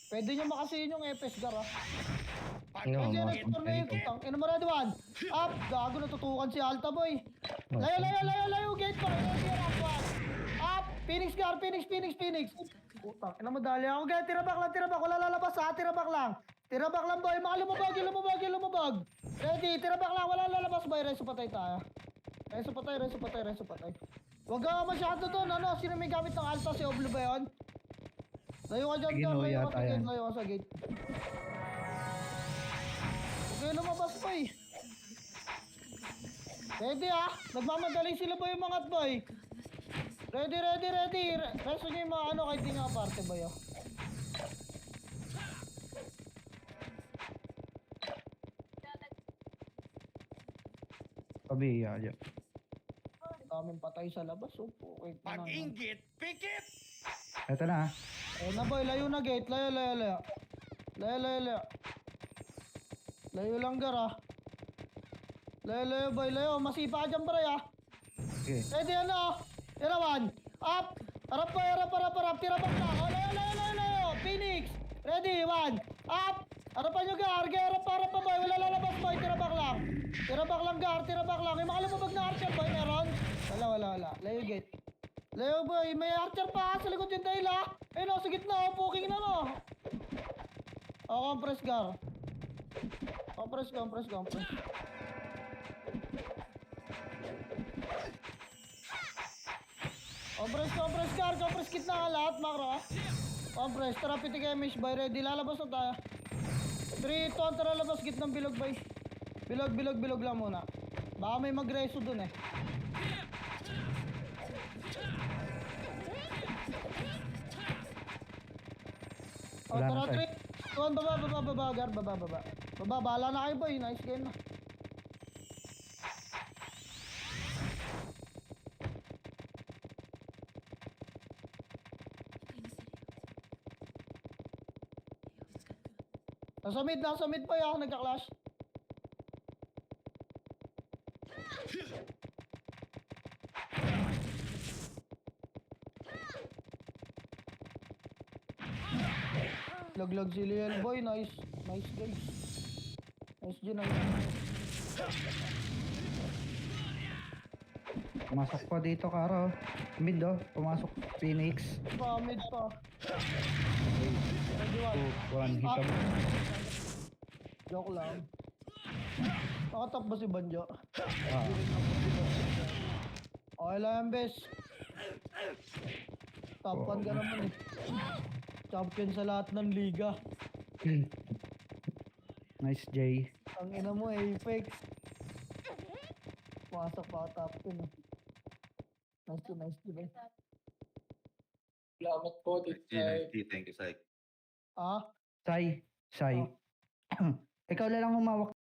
Pwede nyo makasihin yung epes gar ha. Ano, Pwede mga na tornado. Tang ina mo ready 1. Up. Gago natutukan si Alta boy. Layo. Gate pa. Up. Phoenix gar. Phoenix. Putang ina mo dali ako. Gate. Tira back. Wala lalabas ha. Tira back lang boy. Mga lumabag. Ready. Tira back lang. Wala lalabas boy. Reso patay tayo. Reso patay. Huwag ka masyado doon. Ano? Sino may gamit ng Alta? Si Oblo ba yun? Layo ka dyan. Gino Layo yata yan. ka sa gate. Huwag kayo lumabas boy. Ready ha? Nagmamadali sila boy yung mga boy. Ready. Resto nyo yung mga ano kahit di nga parte boy oh. Pabiya, Jo. Daming patay sa labas oh. Okay na naman. Pag-inggit, pikit. Eto na, Ayun na boy, layo na gate. Layo. Layo lang gar ah. Layo boy, masipa ka dyan pare ah. Sige. Ready ano? Tira 1. Up. Harap. Tira back na. Oh, layo. Phoenix. Ready 1. Up. Harapan nyo gar. Harap pa boy. Wala lalabas boy. Tira back lang gar. Yung mga lumabag na archer boy meron? Wala. Layo gate. Layo boy. May archer pa sa likod yung dahil ah. Ayun oh, sa gitna oh. Puking na mo. Oh, compress gar. Compress. Compress gar. Compress kit na lahat makro. Compress. Tara piti kayo mish boy. Ready. Lalabas na tayo. 3, 2, tara labas. Git ng bilog boy. Bilog lang muna. Baka may magreso dun eh. Oh, Wala na, tara sir. 3. Tuwan, baba, gar. Baba. Bahala na kayo boy. Nice game na. Nasa mid boy ako nagka-clash. Laglag si Liel boy, nice guys. Nice. Pumasok pa dito, Karo. Mid, oh. Pumasok. Phoenix. Mid pa. Ready 2, 1, hit up. Joke lang. Nakatap ba si Banjo? Ah, Okay lang yan, bes. Top 1 ka naman eh. Champion sa lahat ng liga. nice, Jay. Ang ina mo, Apex. Pumasok pa ako top 10 eh. Nice to bes. Salamat po. Thank you, Sai. Ah? Sai. Ikaw na lang humawak